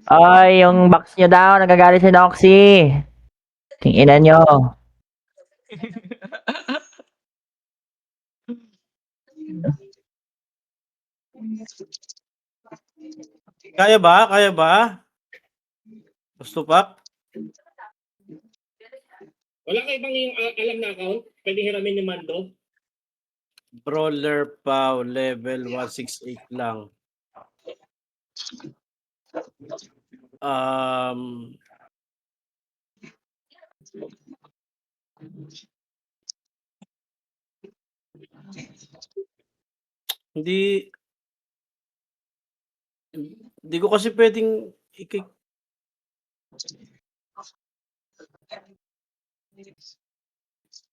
Ay, yung box nyo daw, nagagalit si Noxy. Tingnan nyo. Kaya ba? Kaya ba? Gusto pa? Wala kayo bang yung alam na account? Pwede hiramin ni Mando? Brawler pa, level 168 lang. Hindi ko kasi pwedeng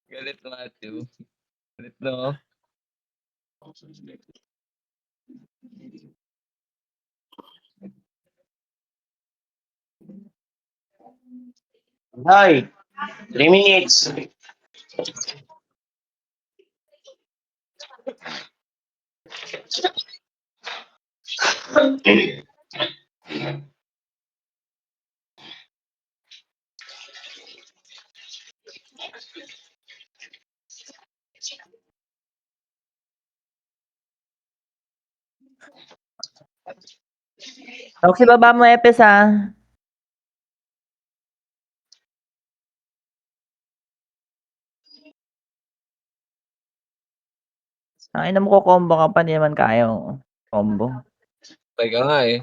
Galit Matthew. Galit no? Hi, 3 minutes. Noxy, baba mo Epes ha. Ang ina mo ko combo ka pa, hindi naman kaya combo. Teka nga eh.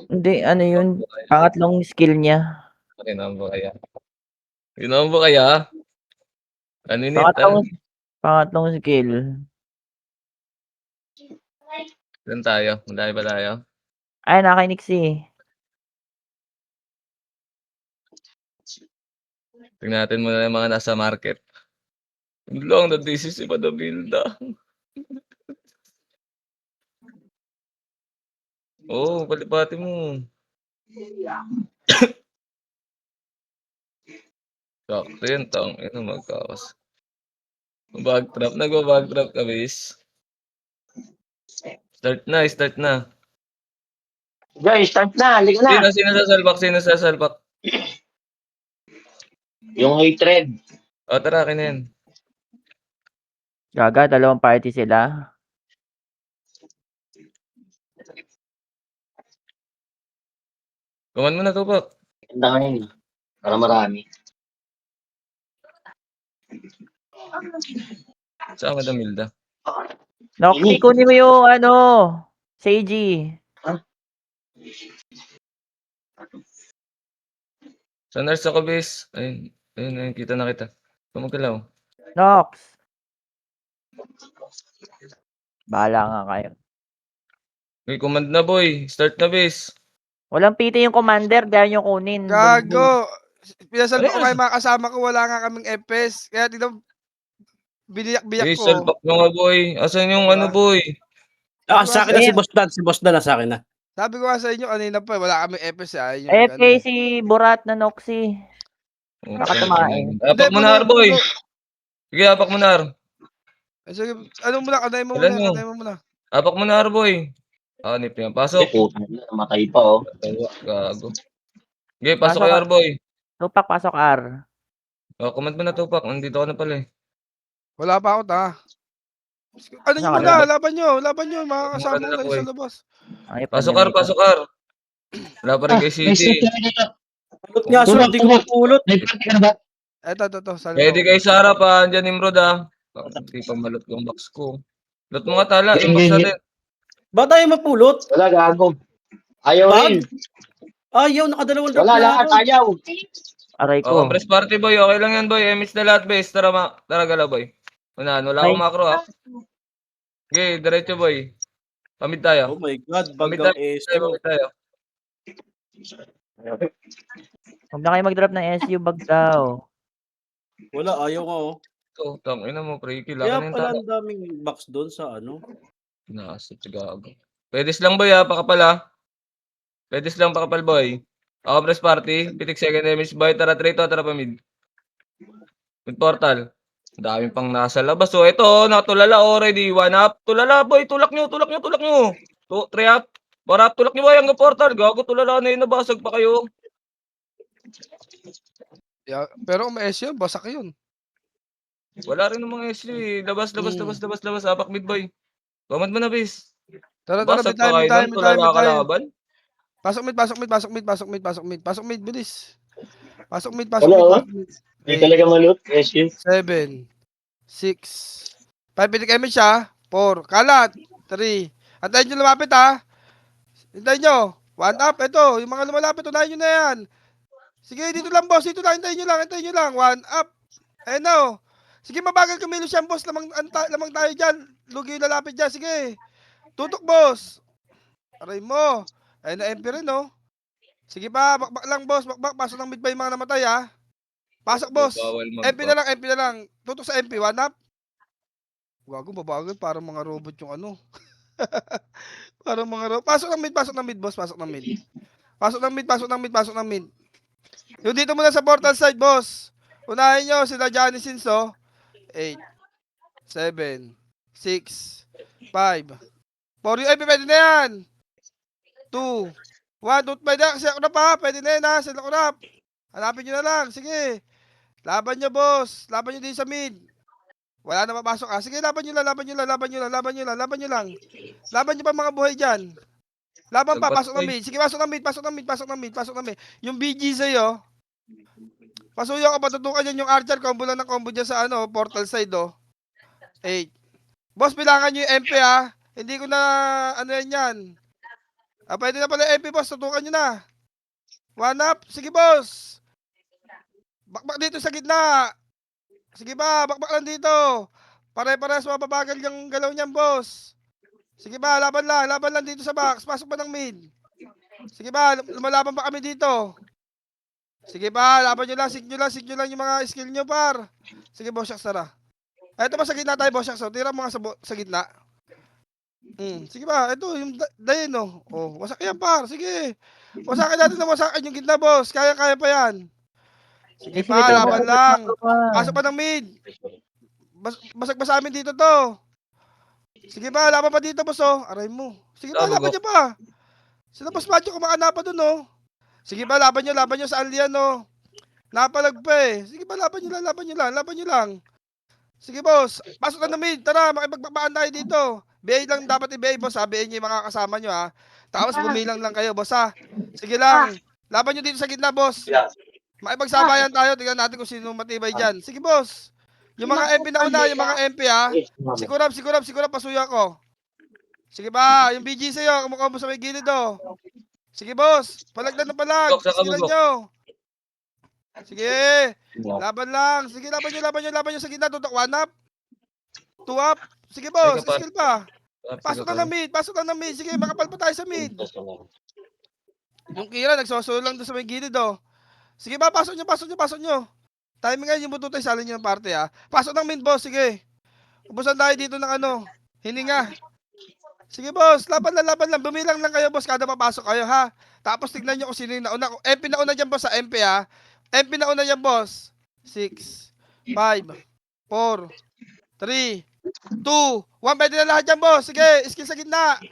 Hindi, ano yun, pangatlong skill niya. Kinombo kaya? Kinombo kaya? Ano yun? Pangatlong skill. Saan tayo? Malayo ba tayo? Ay, naka-Nixie. Tingnan natin muna yung mga nasa market. Yun lang, na-DCC pa na builda. Oo, palipati mo. Sakto yun, tang. Ino, magkakas. Backtrap. Nagwa-backtrap ka, bis. Start na. Guys, start na. Halika na. Sino sa salbak? Yung hatred. O, tara, akin na yan. Gaga, dalawang party sila. Kuman mo na, Tupak. Ganda ngayon. Para marami. Saan ka Milda? Noxy, kunin mo yung Seiji. Sa nurse ako, bis. Ayun, kita na kita. Tumagalaw. Nox. Bahala nga kayo. May command na, boy. Start na, bis. Walang PT yung commander, dahil nyo kunin. Gago! Pinasalba ko kayo mga kasama ko, wala nga kaming FPS. Kaya dito, biniyak-biyak ko. Salbak mo nga, boy. Asan yung Diba? boy? Sa akin na si Boss Dan. Si Boss Dan na sa akin na. Sabi ko nga sa inyo kanina pa, wala kaming FPS. Ayun yung FK si Borat na Noxy. Baka tumain. Apak mo na, boy. Sige, apak mo na. Sige, ano muna, kanay mo muna. Apak mo na, boy. Nip yan. Pasok. Namatay pa, oh. Gago. Sige, pasok kayo, boy. Tupak, pasok R. Command mo na, Tupak. Nandito ka na pala eh. Wala pa ako, ta. Ano nyo muna, laban nyo, mga kasama ko sa labas. Pasok R. Wala pa rin kay City. Pulot nga, so hindi ko mapulot. Eto, Ready kay Sarah pa. Andyan Nimrod ah. Hindi pa malot yung box ko. Lot mga tala. Yung box natin. Ba tayo mapulot? Wala, gago. Ayaw rin. Ayaw, nakadalawang drop Wala na lahat, ako. ayaw. Aray ko. Compress party boy. Okay lang yan boy. MH na lahat base. Tara gala boy. Wala akong macro ah. Okay, diretso boy. Pamid tayo. Oh my God, Pamid bagang SU. tayo. Huwag na kayo mag-drop ng SU bag daw. Wala, ayaw ka oh. Ito, tangina mo, pre-kill. Kaya Akin na yung pala tala. ang daming box doon sa ano. Nakasip, gago. Pwedis lang boy ha, pakapal ha. Pwedis lang pakapal boy. Compress party. Pitik second damage boy. Tara trito, tara pamid. Mid portal. Ang daming pang nasa labas. So, ito, nakatulala already. 1 up. Tulala, boy. Tulak nyo. 2, 3 up. 4 up. Tulak nyo, boy. Hanggang portal. Gago, tulala na yun. Nabasag pa kayo. Yeah, pero kung may S yun, basak yun. Wala rin ng mga SG. Labas. Apak mid, boy. Bamad mo na, bis. Tara, Basag mid pa kayo tayo, nun. Tulala kalaban. Pasok mid. Pasok mid. Wala, Hindi talaga malut. SU. 7, 6, 5, pitik image siya. 4, kalat. 3. Antayin nyo lumapit ha. Hintayin nyo. 1 up, ito. Yung mga lumalapit, unahin nyo na yan. Sige, dito lang boss. Dito lang, hintayin nyo lang. 1 up. Ayun na oh. Sige, mabagal kumilos yan boss. Lamang tayo dyan. Lugi yung lalapit dyan. Sige. Tutok boss. Aray mo. Ayun na MP rin oh. Sige pa, bakbak lang boss. Bakbak, pasok ng mid pa yung mga namatay ha. Pasok boss. Bawal MP na lang. Tutok sa MP, 1 up. Gago, babagal. Parang mga robot yung ano. Parang mga robot. Pasok ng mid, boss. Pasok ng mid. Yung dito muna sa portal side, boss. Unahin nyo sila Johnny Sinso. 8, 7, 6, 5, 4. Yung MP, pwede na yan. 2, 1, 2, pwede na. Kasi ako na pa. Pwede na yan ha. Sila ko na. Hanapin nyo na lang. Sige. Laban nyo, boss. Laban nyo din sa mid. Wala na mapasok ah. Sige, laban nyo lang. Laban nyo pa mga buhay dyan. Laban pa, pasok ng mid. Sige, pasok ng mid. Yung BG sa'yo. Pasuyo ka, patutukan yan yung archer. Combo lang ng combo dyan sa ano, portal side oh. 8. Boss, bilangan nyo yung MP ah. Hindi ko na, ano yan. Ah, pwede na pala MP, boss. Tutukan nyo na. 1 up. Sige, boss. Bakbak dito sa gitna. Sige ba, bakbak lang dito. Pare-parehas mababagal yung galaw niyan, boss. Sige ba, laban lang dito sa box. Pasok pa ng mid. Sige ba, lumalaban pa kami dito. Sige ba, laban nyo lang, sig nyo lang yung mga skill nyo, par. Sige, boss, shucks, tara. Eto ba sa gitna tayo, boss, shucks, tira mga sa gitna. Sige ba, ito, yung dayin, no. Oh, wasak yan, par, sige. Wasakin natin na wasakin yung gitna, boss. Kaya pa yan. Sige pa, laban lang. Pasok pa ng mid. Basag ba sa amin dito to? Sige ba, laban pa dito, boss, oh. Aray mo. Sige ba, laban nyo pa. Sila boss Macho kumakana pa dun, oh. Sige ba, laban nyo sa Alien, oh. Napalag pa eh. Sige ba, laban nyo lang. Sige, boss. Pasok na ng mid. Tara, makipagbabaan tayo dito. BA lang dapat i-BA, boss, ha. BA nyo yung mga kasama nyo, ha. Tapos bumilang lang kayo, boss, ha. Sige lang. Laban nyo dito sa gitna, boss. Makipagsabayan tayo, tingnan natin kung sino matibay dyan. Sige, boss. Yung mga MP na una, yung mga MP, ha. Sigurap, pasuya ko. Sige ba, yung BG sa'yo, kumukombo sa may gilid, oh. Sige, boss. Palagdan na palag. Sigilan nyo. Sige. Laban lang. Sige, laban nyo sa gitna. Tutok, 1 up. 2 up. Sige, boss. Skill pa. Pasok na ng mid. Sige, makapal pa tayo sa mid. Yung Kira, nagsosolo lang doon sa may gilid, oh. Sige ba, pasok nyo. Timing ngayon, yung buto tayo, salin nyo ng parte, ha. Pasok ng mid, boss, sige. Ubusan tayo dito ng ano, hininga. Sige, boss, laban lang. Bumilang lang kayo, boss, kada papasok kayo, ha. Tapos tignan nyo kung sino yung nauna. MP na una dyan, boss, sa MP, ha. MP na una dyan, boss. 6, 5, 4, 3, 2, 1. Pwede na lahat dyan, boss. Sige, skill sa gitna.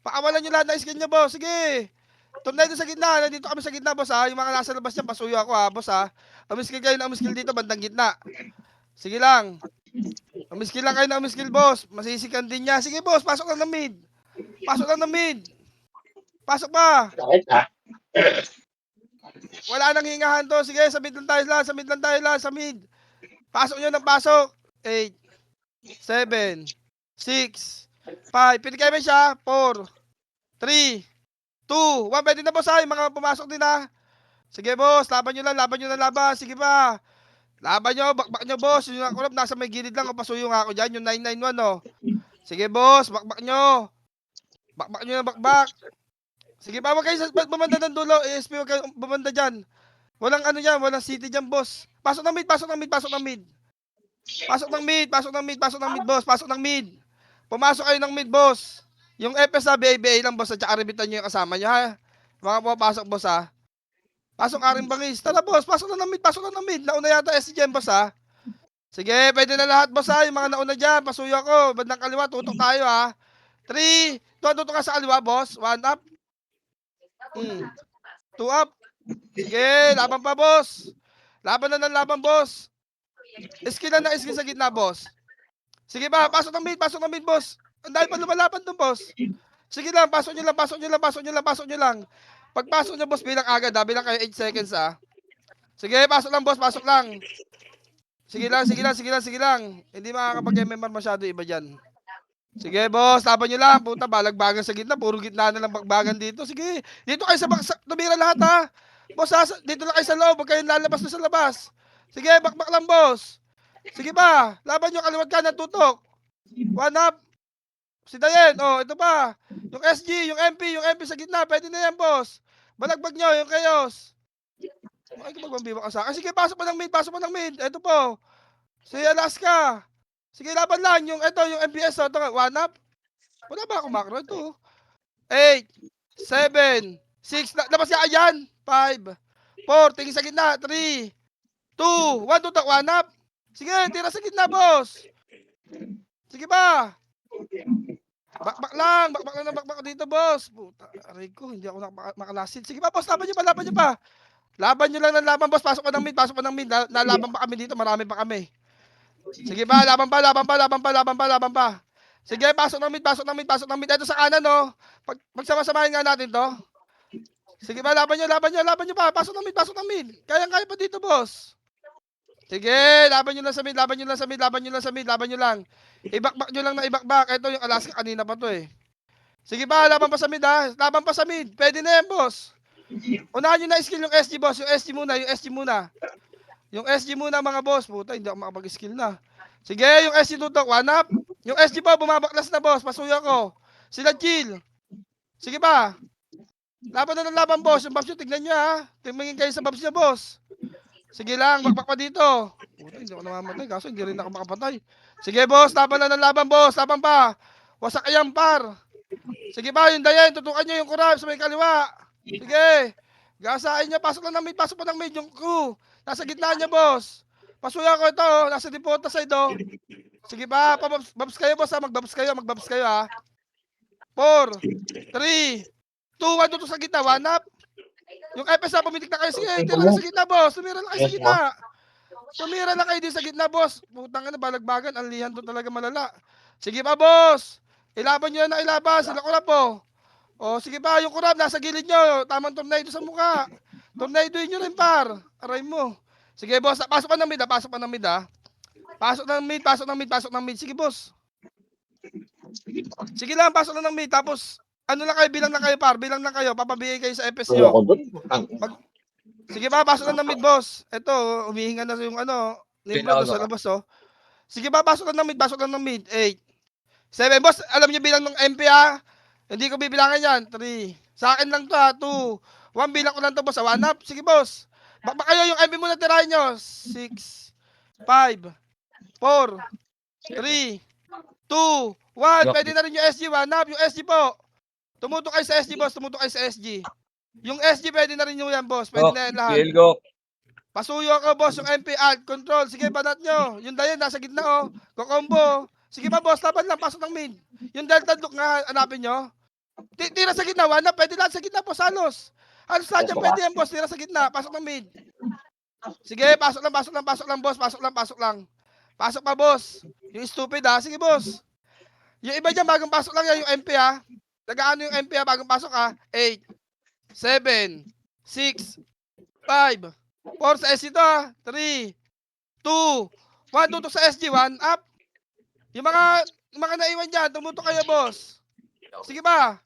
Pakawalan nyo lahat ng skill nyo, boss. Sige. Tumnay doon sa gitna. Nandito kami sa gitna, boss, ha. Yung mga nasa labas dyan, pasuyo ako, ha, boss, ha. Amiskill kayo na amiskill dito, bandang gitna. Sige lang. Amiskill lang kayo na amiskill, boss. Masisikan din niya. Sige, boss, pasok lang ng mid. Pasok pa. Wala nang hingahan to. Sige, sa mid lang tayo lang. Sa mid. Pasok nyo ng pasok. 8, 7, 6, 5. Pinikayin mo siya. 4, 3, 2, 1. Pwede na, boss, ha. Yung mga pumasok din, ha. Sige, boss. Laban nyo lang. Sige pa. Laban nyo. Bakbak nyo, boss. Yung akurap, nasa may gilid lang. O, pasuyo nga ako dyan. Yung 991, oh. Sige, boss. Bakbak nyo. Bakbak. Sige pa, wag kayo bumanda ng dulo. ASP, wag kayo bumanda dyan. Walang ano dyan. Walang city dyan, boss. Pasok ng mid, boss. Pasok ng mid. Pumasok kayo ng mid, boss. Yung FS na BA lang, boss. At saka rebitan nyo yung kasama nyo, ha. Mga pumapasok, boss, ha. Pasok ka rin bangis. Tara, boss. Pasok lang ng mid. Nauna yata SCGM, boss, ha. Sige, pwede na lahat, boss, ha? Yung mga nauna dyan, pasuyo ako. Bandang kaliwa, tutok tayo, ha? 3, 2, tutok ka sa kaliwa, boss. 1 up. 2 up. Sige, laban pa, boss. Laban na ng laban, boss. Skill na skill sa gitna, boss. Sige ba, pasok ng mid, boss. Ang dahil pa lumalaban dun, boss. Sige lang, pasok nyo lang. Pagpasok nyo, boss, bilang agad, ha? Bilang kayo 8 seconds, ha? Sige, pasok lang, boss, pasok lang. Sige lang. Hindi makakapag-MMR masyado iba dyan. Sige, boss, laban nyo lang. Puta, balagbagan sa gitna. Puro gitna na lang bagbagan dito. Sige, dito kayo sa tumira lahat, ha? Boss, ha? Dito lang kayo sa loob. Huwag kayong lalabas na sa labas. Sige, bakbak lang, boss. Sige ba, laban nyo, kaliwat ka ng tutok. 1 up. Si Dayen, oh, ito pa. Yung SG, yung MP sa gitna. Pwede na yan, boss. Balagbag nyo, yung chaos. Ay, magmambiwa ka sa akin. Sige, pasok pa ng mid. Ito po. Si Alaska. Sige, laban lang. Yung MPS. Ito, 1 up. Wala ba akong macro? Ito. 8, 7, 6. Labas ka yan. 5, 4. Tingin sa gitna. 3, 2, 1. Tutok. 1 up. Sige, tira sa gitna, boss. Sige ba? Bakbak lang dito, boss. Puta, aray ko. Hindi ako makalasin. Sige ba, boss? Laban nyo pa. Laban nyo lang ng laban, boss. Pasok pa ng mid. Nalaban pa kami dito. Marami pa kami. Sige ba, laban pa. Sige, pasok ng mid. Ito sa kanan, no? Pagsama-samahin nga natin to. Sige ba, laban nyo pa. Pasok ng mid. Kaya pa dito, boss. Sige, laban nyo lang sa mid. Ibakbak nyo lang na ibakbak. Ito yung Alaska, kanina pa to, eh. Sige ba, laban pa sa mid. Pwede na yan, boss. Unahan nyo na skill yung SG, boss. Yung SG muna, mga boss. Puta, hindi ako makapag-skill na. Sige, yung SG tutok, 1 up. Yung SG po, bumabaklas na, boss. Pasuyo ko. Sila chill. Sige ba? Laban na ng laban, boss. Yung babs nyo, tignan nyo, ha. Tingin kayo sa babs nyo, boss. Sige lang, bakbak pa dito. Puta, hindi ako namamatay. Kaso hindi rin ako makapatay. Sige, boss. Laban na ng laban, boss. Laban pa. Wasak kayang par. Sige ba, yung Dayen. Tutukan nyo yung kurab sa may kaliwa. Sige. Gasain niya. Pasok pa ng mid yung crew. Nasa gitna niya, boss. Pasuya ko ito. Nasa depota side, oh. Sige ba, babs kayo, boss, ha. Magbabs kayo, ha. 4, 3, 2, 1, tutok sa gitna. 1 up. Yung FS na pumitik na kayo. Sige, tira lang sa gitna, boss. Tumira lang kayo sa gitna, boss. Putang ina, balagbagan. Ang lihan to talaga malala. Sige pa, boss. Ilaban nyo na ilaban. Sila kurap, po. O, sige pa, yung kurap, nasa gilid nyo. Tamang tornado sa mukha. Tornadoin nyo rin, par. Aray mo. Sige, boss. Pasok pa ng mid, ha. Pasok ng mid. Sige, boss. Sige lang, pasok lang ng mid. Tapos, ano lang kayo, bilang lang kayo, par. Bilang lang kayo. Papabigay kayo sa FS nyo. Sige ba, pasok lang ng mid, boss. Ito, umihinga na yung nimble sa labas, oh. Sige ba, pasok lang ng mid. 8, 7, boss, alam niyo bilang ng MP, ha? Hindi ko bibilangan yan. 3, sa akin lang to, ha? 2, 1, bilang ko lang to, boss. 1 up. Sige, boss. Bakbak kayo, yung MP muna tirahin nyo. 6, 5, 4, 3, 2, 1. Pwede na rin yung SG, 1 up. Yung SG po. Tumutok kayo sa SG, boss. Yung SG, pwede na rin nyo yan, boss. Pwede na yan lahat. Go. Pasuyo ako, boss. Yung MP, alt, control. Sige, banat nyo. Yung Dayen, nasa gitna, oh. Kukombo. Sige ba, boss. Laban lang. Pasok ng mid. Yung Delta Look nga, hanapin nyo. Tira sa gitna. 1 up. Pwede lahat sa gitna, boss. Halos lahat dyan pwede yan, boss. Tira sa gitna. Pasok ng mid. Sige, pasok lang, boss. Pasok lang. Pasok pa, boss. Yung stupid, ha. Sige, boss. Yung iba dyan, bagong pasok lang yan. Yung MP, ha. Nagaano yung MP, ha. Bagong pasok, ha. 8, 7, 6, 5, 4 sa SG to, 3, 2, 1, tutok sa SG, 1 up. Yung mga naiwan dyan, tumutok kayo, boss. Sige ba,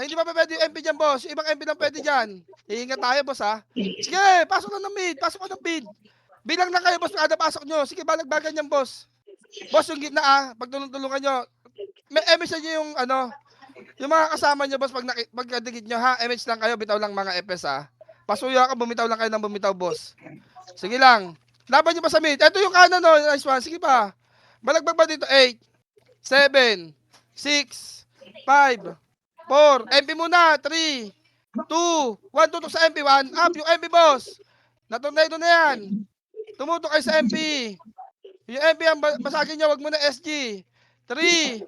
hindi pa pwede yung MP dyan, boss. Yung ibang MP lang pwede dyan. Iingat tayo, boss, ha. Sige, pasok na ng mid. Bilang na kayo, boss, kada pasok nyo. Sige, balagbagan yan, boss. Boss, yung gitna, ha. Pagtulong-tulungan nyo. May MH nyo yung, yung mga kasama nyo, boss, pagkadigit nyo, ha. MH lang kayo, bitaw lang mga FS, ha. Pasuyo ka, bumitaw lang kayo ng bumitaw, boss. Sige lang. Laban nyo pa sa mid. Ito yung kanan, no. Nice one. Sige pa. Balagbag ba dito? 8, 7, 6, 5, 4. MP muna. 3, 2, 1. Tutok sa MP. 1 up. Yung MP, boss. Natornado na yan. Tumutok kayo sa MP. Yung MP ang basagin nyo, wag mo na SG. 3, 2,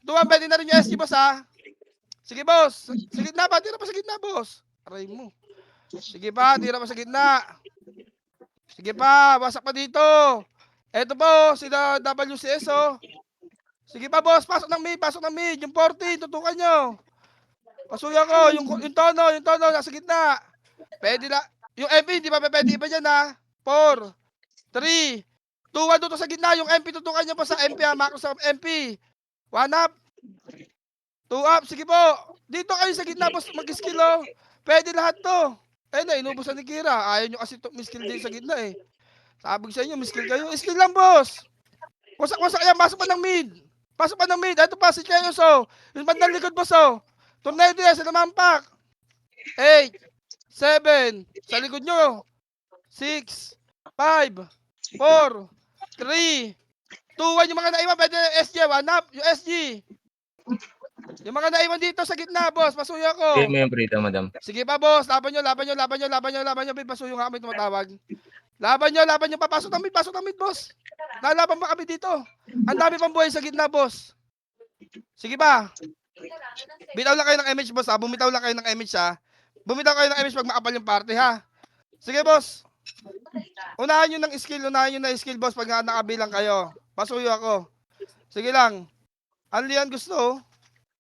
1, pwede na rin yung SG, boss, ha? Sige, boss. Sa gitna pa, tira pa sa gitna, boss. Aray mo. Sige pa, tira pa sa gitna. Sige pa, wasak pa dito. Eto po, sila WCS, oh. Sige pa, boss, pasok ng mid. Yung 40, tutukan nyo. Pasuya ko, yung tono, nasa gitna. Pwede na. Yung MP, hindi pa pwede iba dyan, ha? 4, 3, 2, 1, tutok sa gitna. Yung MP, tutukan nyo po sa MP, ha? Macro sa MP. 1 up. 2 up, sige po. Dito kayo sa gitna, boss, mag-skill, oh. Pwede lahat to. Eh na, inubusan ni Kira. Ayaw nyo kasi miskill din sa gitna, eh. Sabi ko sa inyo, miskill kayo. Skill lang, boss. Wasak-wasak yan, pasok pa ng mid. Ito pa, si Chayos, oh. Yung bandang likod, boss, oh. Tornado yan, sa namampak. 8, 7, sa likod nyo. 6, 5, 4, 3, 2, 1. Yung mga naiwan, pwede na SG. 1 up, yung SG. Yung mga naiwan dito sa gitna, boss. Pasuyo ko. Game mo yung Prita, madam. Sige pa, boss. Laban nyo. Pasuyo nga kami tumatawag. Laban nyo. Papasok ng mid, boss. Lalaban pa kami dito. Ang dami pang buhay sa gitna, boss. Sige pa. Bitaw lang kayo ng image, boss, ha? Bumitaw lang kayo ng image, ha? Bumitaw kayo ng image pag makapal yung party, ha? Sige, boss. Unahan nyo ng skill, boss, pag nakabilang kayo. Pasuyo ako. Sige lang. Anli yan gusto, oh.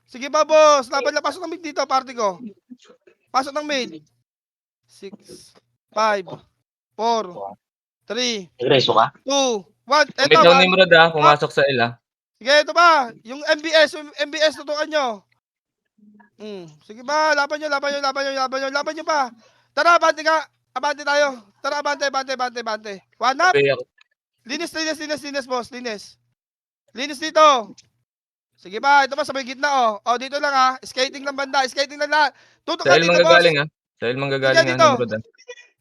Sige ba, boss? Laban na, pasok ng mid dito, party ko. Pasok ng mid. 6, 5, 4, 3, Nagreso ka? 2, 1. Kumit daw ni Nimrod, ha? Pumasok sa ila. Sige, ito ba? Yung MBS, tutukan nyo. Sige ba? Laban nyo pa. Tara, abante ka. Abante tayo. Tara, abante. 1 up. Linis, boss. Linis dito. Sige ba? Ito pa sa may gitna, oh. Oh, dito lang, ha. Skating lang banda. Skating lang lahat. Tutok ka Sahil dito, boss. manggagaling, ha? Sahil manggagaling, Sige, ha? dito. Nimrod, ha?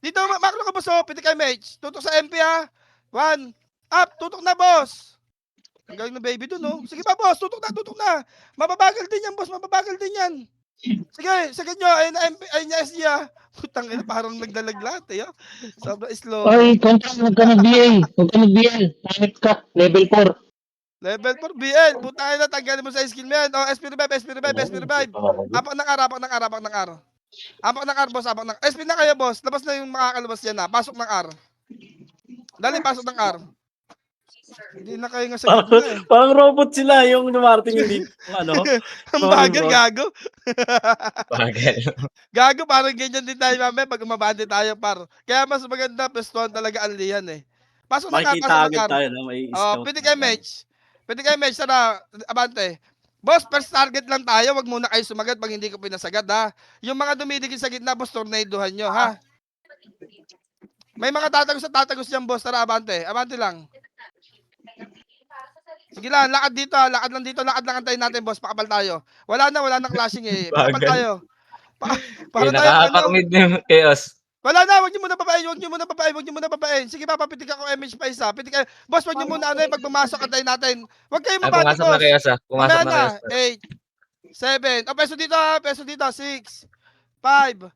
Dito, makro ka, boss, oh. Pitik kay Mage. Tutok sa MP, ha. 1 up. Tutok na, boss. Ang galing na baby dun, oh. Sige pa, boss. Tutok na. Mababagal din yan, boss. Sige nyo. Ayun na SG, ha. Putang ina, parang nagdalag lahat, eh, oh. Sobra slow. Ay, kontra, huwag ka mag-BL. Pangit ka. Level 4. Level 4 BL. Putang ina, tanggalin mo sa skill mo yan. Oh, SP revive. Apak ng R, boss. SP na kayo, boss. Labas na yung makakalabas yan, ha. Pasok ng R. Dali, pasok ng R. Hindi na kayo nga sa gitna, eh. Parang robot sila yung dumarating yung dito. Ano? Ang bagal, gago. Bagal. Gago, parang ganyan din tayo, mamaya, pag umabante tayo, par. Kaya mas maganda, pestuhan talaga ang liyan, eh. Pasok ng R, Makikita pasok ng agad R. tayo, no? May Oh, pwede kay Mage, tara, abante. Boss, first target lang tayo, wag muna kayo sumagat pag hindi ko pinasagad, ha. Yung mga dumidikit sa gitna, boss, tornadohan nyo, ha. May mga tatagos dyan, boss, tara, abante lang. Sige lang, lakad dito, lakad lang antayin natin, boss, pakapal tayo. Wala na clashing, eh. Pakapal Bagal. tayo. Para tayo, Nakahapak mid ni Chaos. wala na, wag niyo muna babain. Sige, papapitik ako image pa isa. Pitik kayo. Boss, wag niyo muna pag pumasok antayin natin. Wag kayo Ay, mabati, pumasok na boss. Chaos, ha? Pumasok Mamaya na Chaos. 8, 7. Oh, peso dito, 6, 5,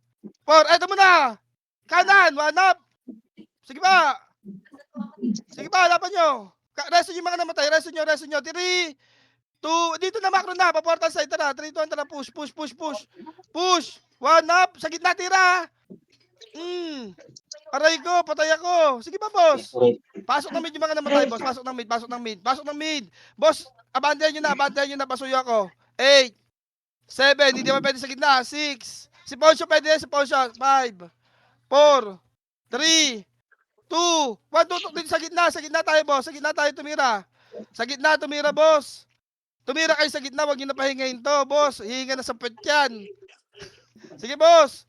4. Eto muna. Kanan, 1 up. Sige pa, laban nyo. Reso nyo mga namatay, reso nyo. 3, 2, dito na macro na, pa-portal side, tara. 3, 2, 1, tara, push. 1 up, sa gitna tira. Aray ko, patay ako. Sige pa, boss. Pasok ng mid yung mga namatay, boss. Pasok ng mid. Boss, abantayan nyo na, pasuyo ako. 8, 7, hindi pa pwede sa gitna. 6, si Poncho pwede, 5, 4, 3, 2, 1, tutok din sa gitna tayo, boss. Sa gitna tumira, boss. Tumira kayo sa gitna, wag nyo na pahingayin to, boss. Hihinga na sa puwet yan. Sige, boss.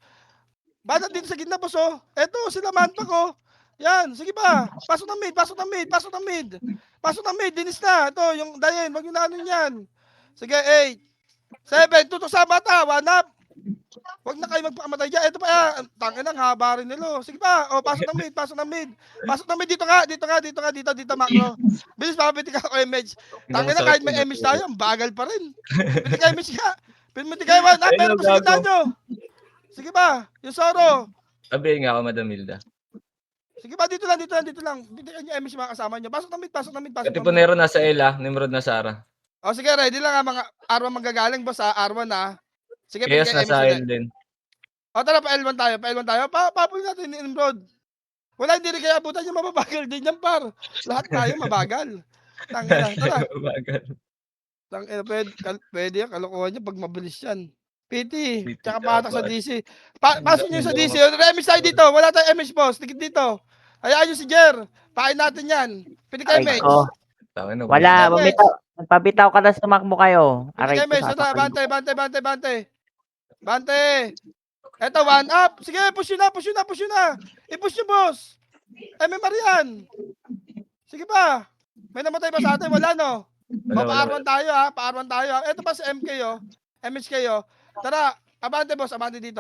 Badat dito sa gitna, boss, oh. Eto, sila manta ko. Yan, sige pa. Pasok ng mid. Dinis na. Ito, yung Dayen, wag nyo na ano yan. Sige, 8, 7, tutok sa bata, 1 up. Wag na kayo magpakamatay dyan. Ito pa, tangin ang haba rin nilo. Sige pa, oh, pasok ng mid. Dito nga, macro. Bilis, papapitik ako image. Tangin na, kahit may image tayo, ang bagal pa rin. Pitik ka image ka. Pitik kayo, 1 up, meron pa sa gitna nyo. Sige ba, yung Soro. Sabihin nga ako, Madam Hilda. Sige ba, dito lang. Bitikan nyo MH mga kasama nyo. Pasok ng mid, pasok ng mid. Katipunero nasa L Nimrod na Sara. O sige, ready lang mga R1 manggagaling, boss R1 Sige, Chaos bigyan nasa MH L din. O tara, pa L1 tayo. Papuloy natin ni Nimrod. Wala, hindi rin kaya abutan yung mababagal din yan, par. Lahat tayo mabagal. Tangina, tara. Bagal. Pwede yan, kalokohan niya pag mabilis yan. PT, PT tsaka patak sa dapat. DC. Pasok nyo sa DC. Remis tayo dito. Wala tayong MH, boss. Tikit dito. Hayaan nyo si Jer. Pain natin yan. Pwede kayo Aray MH. ko. Tangin na, Wala, Wala. bumitaw. Nagpabitaw ka na sumakbo kayo. Pwede Aray kayo ko, MH. Ito, sasakal. bante. Ito, one up. Sige, push yun na. I-push nyo, boss. MMR yan. Sige pa. May namatay ba sa atin? Wala, no? Wala. Pa-R1 tayo, Pa-R1 tayo. Ito pa sa MK, MH kayo. Tara, abante, boss. Abante dito.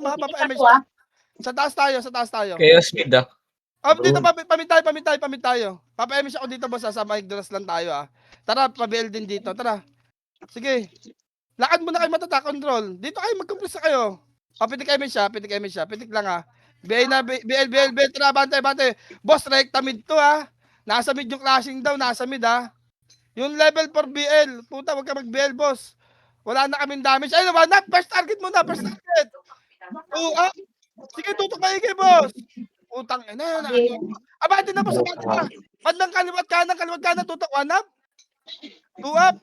Mahaba pa MH. Sa taas tayo. Chaos mid Dito, pamit tayo. Papa-MH ako dito, boss. Sa mic dress lang tayo, Tara, pa-BL din dito. Tara. Sige. Lakad muna kayo matata control. Dito kayo, mag-compress na kayo. Pitik MH siya. Pitik lang, BL. Tara, bante. Boss, rekta mid to, Nasa mid yung clashing daw. Nasa mid, Yung level 4 BL. Puta, wag ka mag-BL, boss. Wala na kaming damage. Ay, naman, first target muna. First target. Sige, tutok kayo kay boss. Utang ina. Abante na, boss. Abante na. Bandang kaliwat kanan. Tutok, one up. Two up.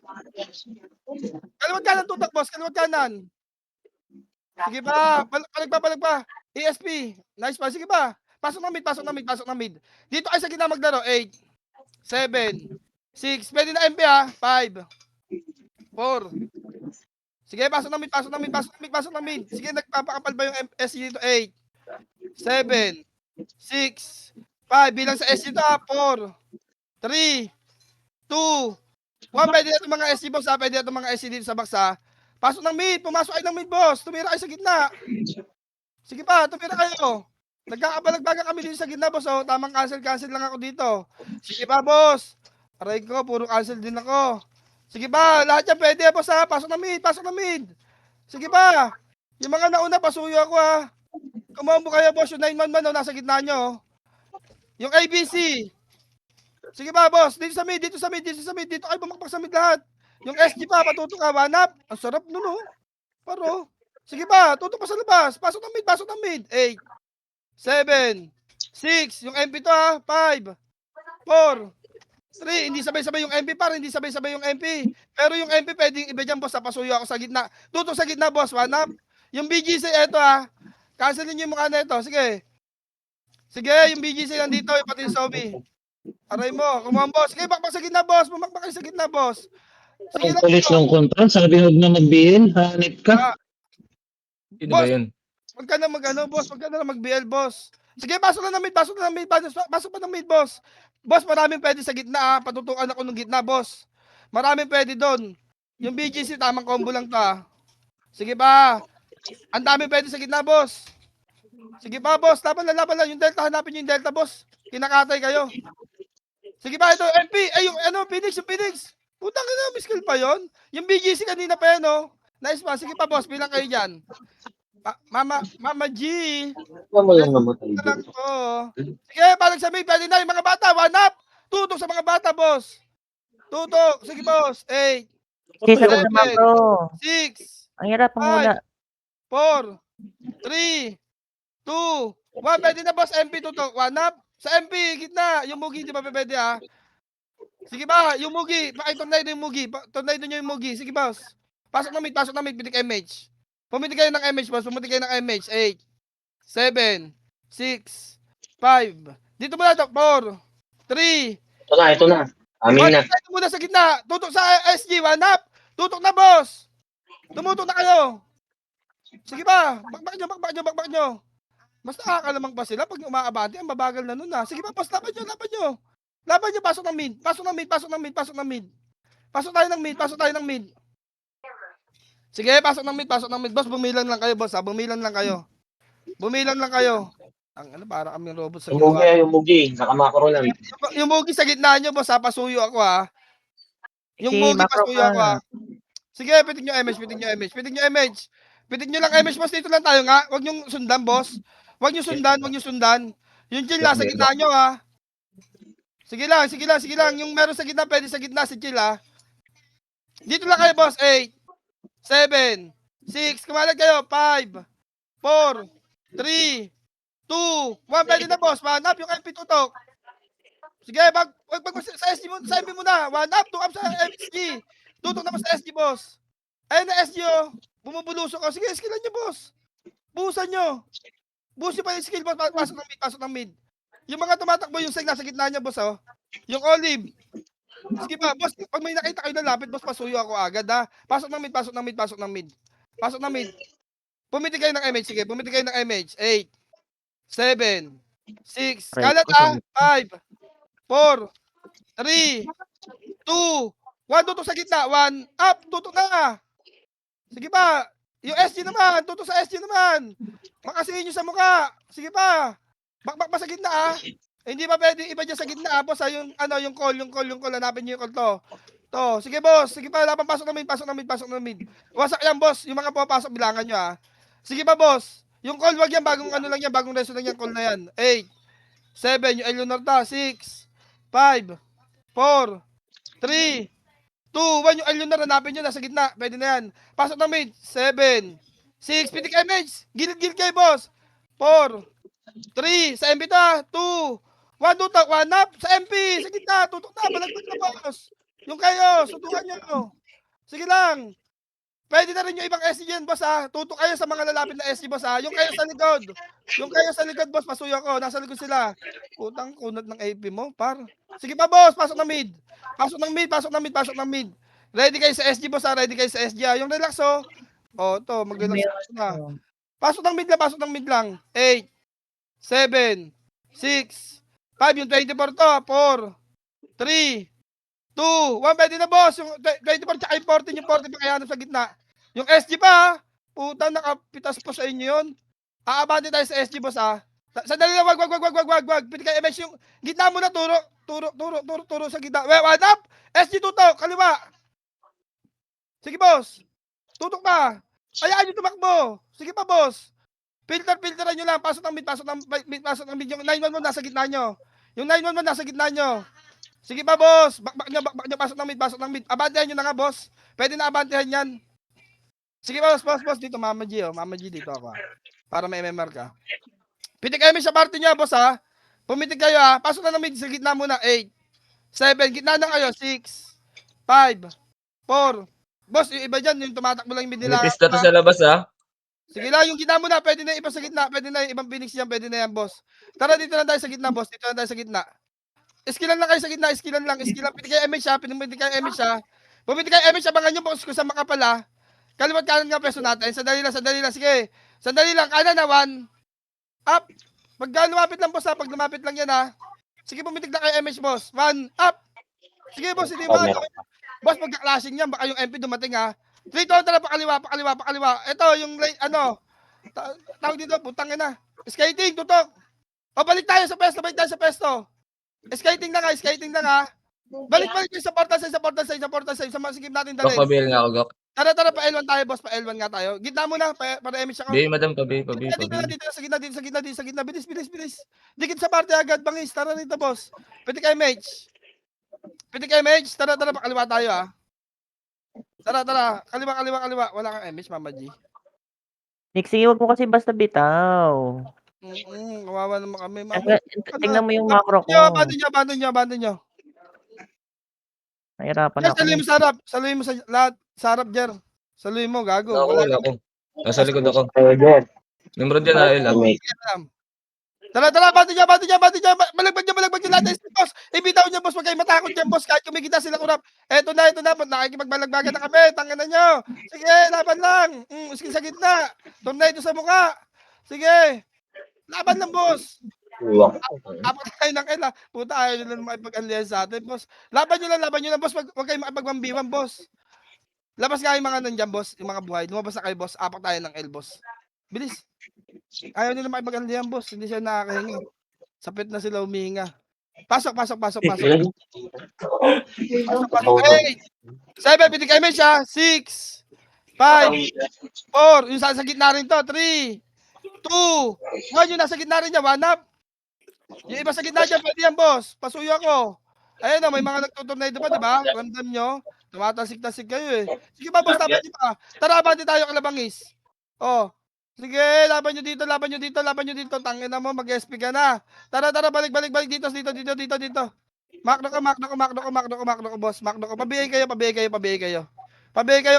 Kaliwat kanan, tutok, boss. Kaliwat kanan. Sige pa. Balik pa. ESP. Nice pa. Sige pa. Pasok na mid. Dito kayo sa gina maglaro. 8, 7, 6. Pwede na MP, 5, 4. Sige, pasok na mid. Sige, nagpapakapal ba yung SC dito? 8, 7, 6, 5. Bilang sa SC dito, 4, 3, 2, 1. Pwede na itong mga SC, boss, Pwede na itong mga SC dito sa box, Pasok ng mid. Pumasok kayo ng mid, boss. Tumira kayo sa gitna. Sige pa, tumira kayo. Nagkakabalagbaga kami dito sa gitna, boss. Tamang cancel lang ako dito. Sige pa, boss. Aray ko, puro cancel din ako. Sige pa, lahat yan pwede, boss, Pasok na mid. Sige pa. Yung mga nauna, pasuyo ako, Kumambo kayo, boss. Yung 9-1-1, nasa gitna nyo. Yung ABC. Sige pa, boss. Dito sa mid. Dito kayo bumakpak sa mid lahat. Yung SG pa, patutok ka, wanap. Ang sarap nun, Paro. Sige pa, tutok pa sa labas. Pasok ng mid. 8, 7, 6. Yung MP to, 5, 4, 3. Hindi sabay-sabay yung MP, yung MP. Pero yung MP, pwedeng iba dyan, boss. Pasuyo ako sa gitna. Tutok sa gitna, boss. Wanap. Yung BGC, eto, Cancelin nyo yung mukha na ito. Sige, yung BGC nandito, pati yung Sobi. Aray mo, kumuha, boss. Sige, bakbak sa gitna, boss. Bumakbak kayo sa gitna, boss. Sige Ang kulit ng control, sabi huwag na mag-BL, hanip ka. Yun ba yun? Huwag ka na boss. Huwag ka na mag-BL, boss. Sige, pasok na ng mid. Pasok pa ng mid, boss. Boss, maraming pwede sa gitna, Patutukan ako ng gitna, boss. Maraming pwede doon. Yung BGC, tamang combo lang ta. Sige pa. Ang dami pwede sa gitna, boss. Sige pa, boss. Laban lang. Yung Delta, hanapin nyo yung Delta, boss. Kinakatay kayo. Sige pa, ito, MP. Ay, yung Phoenix. Putang ina, miskill pa yon. Yung BGC kanina pa yan, Nice pa. Sige pa, boss. Bilang kayo dyan. Mama G. Ano lang namatay Lang to. Sige, balik sa mid. Pwede na yung mga bata. One up. Tutok sa mga bata, boss. Tutok. Sige, boss. 8, Okay, sagot naman, bro. 6, Ang hirap mo muna. 4, 3, 2, 1. Pwede na, boss. MP tutok. One up. Sa MP, gitna. Yung Mugi, di ba pwede, Sige ba, yung Mugi. Tornado yung Mugi. Tornado nyo yung Mugi. Sige, boss. Pasok na mid. Pitik MH. Pumiti kayo ng MH, boss. 8, 7, 6, 5. Dito muna, 4, 3. Ito na. Amin na. Dito muna sa gitna. Tutok sa SG. One up. Tutok na, boss. Tumutok na kayo. Sige ba, bakbak nyo. Mas nakakalamang pa sila pag umaabante. Ang babagal na nun, Sige ba, boss. Laban nyo. Pasok ng mid. Pasok tayo ng mid. Sige, pasok ng mid. Boss, bumilan lang kayo, boss. Bumilan lang kayo. Ang para kami robot sa ginawa. Yung Mugi. Nakamakro lang. Yung Mugi sa gitna nyo, boss, Pasuyo ako, Yung Okay, Mugi, macro pasuyo ka. ako, Sige, pitik nyo MH. Pitik nyo lang MH, boss. Dito lang tayo nga. Huwag nyo sundan, boss. Huwag nyo sundan. Yung chill nasa gitna nyo, ha? Sige lang, sige lang, sige lang. Yung meron sa gitna, pwede sa gitna si chill, ha? Dito lang kayo, boss. 8, 7, 6, kumalat kayo. 5, 4, 3, 2, 1. Pwede na, boss. 1 up yung MP tutok. Sige, wag sa SG mo, sa MP mo na. 1 up, 2 up sa SG. Tutok naman sa SG, boss. Ayun na SG, oh. Bumubulusok ko. Sige, skillan nyo, boss. Buhusan nyo. Buhusin pa yung skill, boss. Pasok ng mid, pasok ng mid. Yung mga tumatakbo, yung seg nasa gitna niya, boss, oh. Yung olive. Sige ba, boss, pag may nakita kayo na lapit, boss, pasuyo ako agad, ha. Pasok ng mid, pasok ng mid, pasok ng mid. Pasok ng mid. Pumiti kayo ng MH, sige. Pumiti kayo ng MH. 8, 7, 6. Kalat, ha. 5, 4, 3, 2, 1. Tutok sa gitna. 1 up. Tutok na. Sige pa. Yung SG naman. Tutok sa SG naman. Makasihin nyo sa mukha. Sige pa. Bakbak pa sa gitna, ha. Hindi pa pwede iba dyan sa gitna, ha. Boss, ha. Yung call. Hanapin nyo yung call to. To. Sige, boss. Sige pa. Laban. Pasok ng mid. Wasak yan, boss. Yung mga pumapasok, bilangan nyo, ha. Sige pa, boss. Yung call, wag yan. Bagong reso lang yan. Call na yan. 8, 7. Yung Eleanor ta. 6, 5, 4, 3, 2, 1. Yung Eleanor, hanapin nyo. Nasa gitna. Pwede na yan. Pasok ng mid. 7, 6. Pitik MH. Gilid kayo, boss. 4, 3. Sa MP ta. 2, 1. Tutok. 1 up. Sa MP. Sa gitna. Tutok na. Balagpag na, boss. Yung kayo. Sutukan nyo. Sige lang. Pwede na rin yung ibang SG dyan, boss, ha. Tutok kayo sa mga lalapit na SG, boss, ha. Yung kayo sa likod, boss, pasuyo ko. Nasa likod sila. Putang kunat ng AP mo, par. Sige pa, boss. Pasok ng mid. Ready kayo sa SG, boss, ha. Ready kayo sa SG, ha. Yung relax, oh. Oh, to. Mag-relax na. Pasok ng mid lang. 8, 7, 6, 5. Yung 24 to. 4, 3, 2, 1. Pwede na, boss. Yung 24 tsaka yung 14. Yung 40 pa kaya sa gitna. Yung SG pa, ha. Puta, nakapitas po sa inyo yun. Aabante tayo sa SG, boss, ha. Sandali lang, wag. Pwede kayo MH yung gitna mo na, turo sa gitna. One up. SG tutok, kaliwa. Sige, boss. Tutok pa. Ayaan nyo tumakbo. Sige pa, boss. Filteran nyo lang. Pasok ng mid. Yung 911 nasa gitna nyo. Sige pa, boss. Bakbak nyo. Pasok ng mid. Abantehan nyo na nga, boss. Pwede na abantehan yan. Sige, boss. Dito, Mama G, oh. Mama G, dito ako, ha. Para may MMR ka. Pitik kayo sa party nyo, boss, ha. Pumitik kayo, ha. Pasok na ng mid. Sa gitna muna. 8, 7. Gitna na kayo. 6, 5, 4. Boss, yung iba dyan, yung tumatakbo lang yung mid nila. Nipis na to sa labas, ha. Sige lang, yung gitna muna. Pwede na iba sa gitna. Pwede na yung ibang Phoenix yan. Pwede na yan, boss. Tara, dito lang tayo sa gitna, boss. Iskilan lang kayo sa gitna. Iskilan. Pwede kayo MH, ha. Pumiti kayo MH, abangan nyo, boss, kung saan makapala. Kaliwat kanan nga peso natin. Sandali lang. Sige. Sandali lang. Kanan na. 1 up. Pag lumapit lang, boss, ha. Pag lumapit lang yan, ha. Sige, pumitig na kayo MH, boss. 1 up. Sige, boss, hindi ba? Boss, pagka-clashing yan, baka yung MP dumating, ha. 3 to, tara, pakaliwa. Ito, yung lane, tawag dito, putang ina. Skating, tutok. O, balik tayo sa pesto. Skating lang, ha. Balik kayo sa portal side. Sa masikip natin dalhin. Gok, pabil nga ako, Gok. Tara, pa L1 tayo, boss. Pa L1 nga tayo. Gitna muna, para MH ako. Bi, madam, pabil. Dito, sa gitna. Bilis. Dikit sa parte agad, bangis. Tara rito, boss. Pwede kayo MH. Tara, pakaliwa tayo, ha. Tara. Kaliwa. Wala kang MH, Mama G. Nixie, wag mo kasi basta bitaw. Kawawa naman kami. Tingnan mo yung macro ko. Bando nyo. Nahirapan Jer, ako. saluhin mo sa lahat. Sarap, Jer. Saluhin mo, gago. Wala ako. Nasa likod ako. Nimrod yan, Ael, ha. Tara, bando nyo. Balagbag nyo lahat. Boss, ibitaw nyo, boss. Huwag kayo matakot dyan, boss. Kahit kumikita sila kurap. Eto na. Nakikipagbalagbagan na kami. Tangan na nyo. Sige, laban lang. Skill sa gitna. Tornado sa mukha. Sige. Laban lang, boss. Apat tayo ng L, ha. Puta, ayaw nyo lang makipag-alliance sa atin, boss. Laban nyo lang, boss. Huwag kayo makipag-1v1, boss. Labas nga yung mga nandyan, boss. Yung mga buhay. Lumabas na kayo, boss. Apat tayo ng L, boss. Bilis. Ayaw nila makipag-alliance, boss. Hindi siya nakakahinga. Sapit na sila humihinga. Pasok. 8, 7, pwede kayo may siya. 6, 5, 4. Yung sa gitna rin to. 3, 2, 1. Yung nasa gitna rin niya. 1 up. Yung iba sa gitna dyan, pwede yan, boss. Pasuyo ako. Ayun na, may mga nagtutornado pa, diba? Ramdam nyo. Tumatasik-tasik kayo eh. Sige ba, boss, laban nyo pa. Tara, abante tayo kalabangis. Oh. Sige, laban nyo dito, laban nyo dito, laban nyo dito. Tangin na mo, mag-SP ka na. Tara, balik dito, dito. Makdo ko, boss. Makdo ko. Pabigay kayo.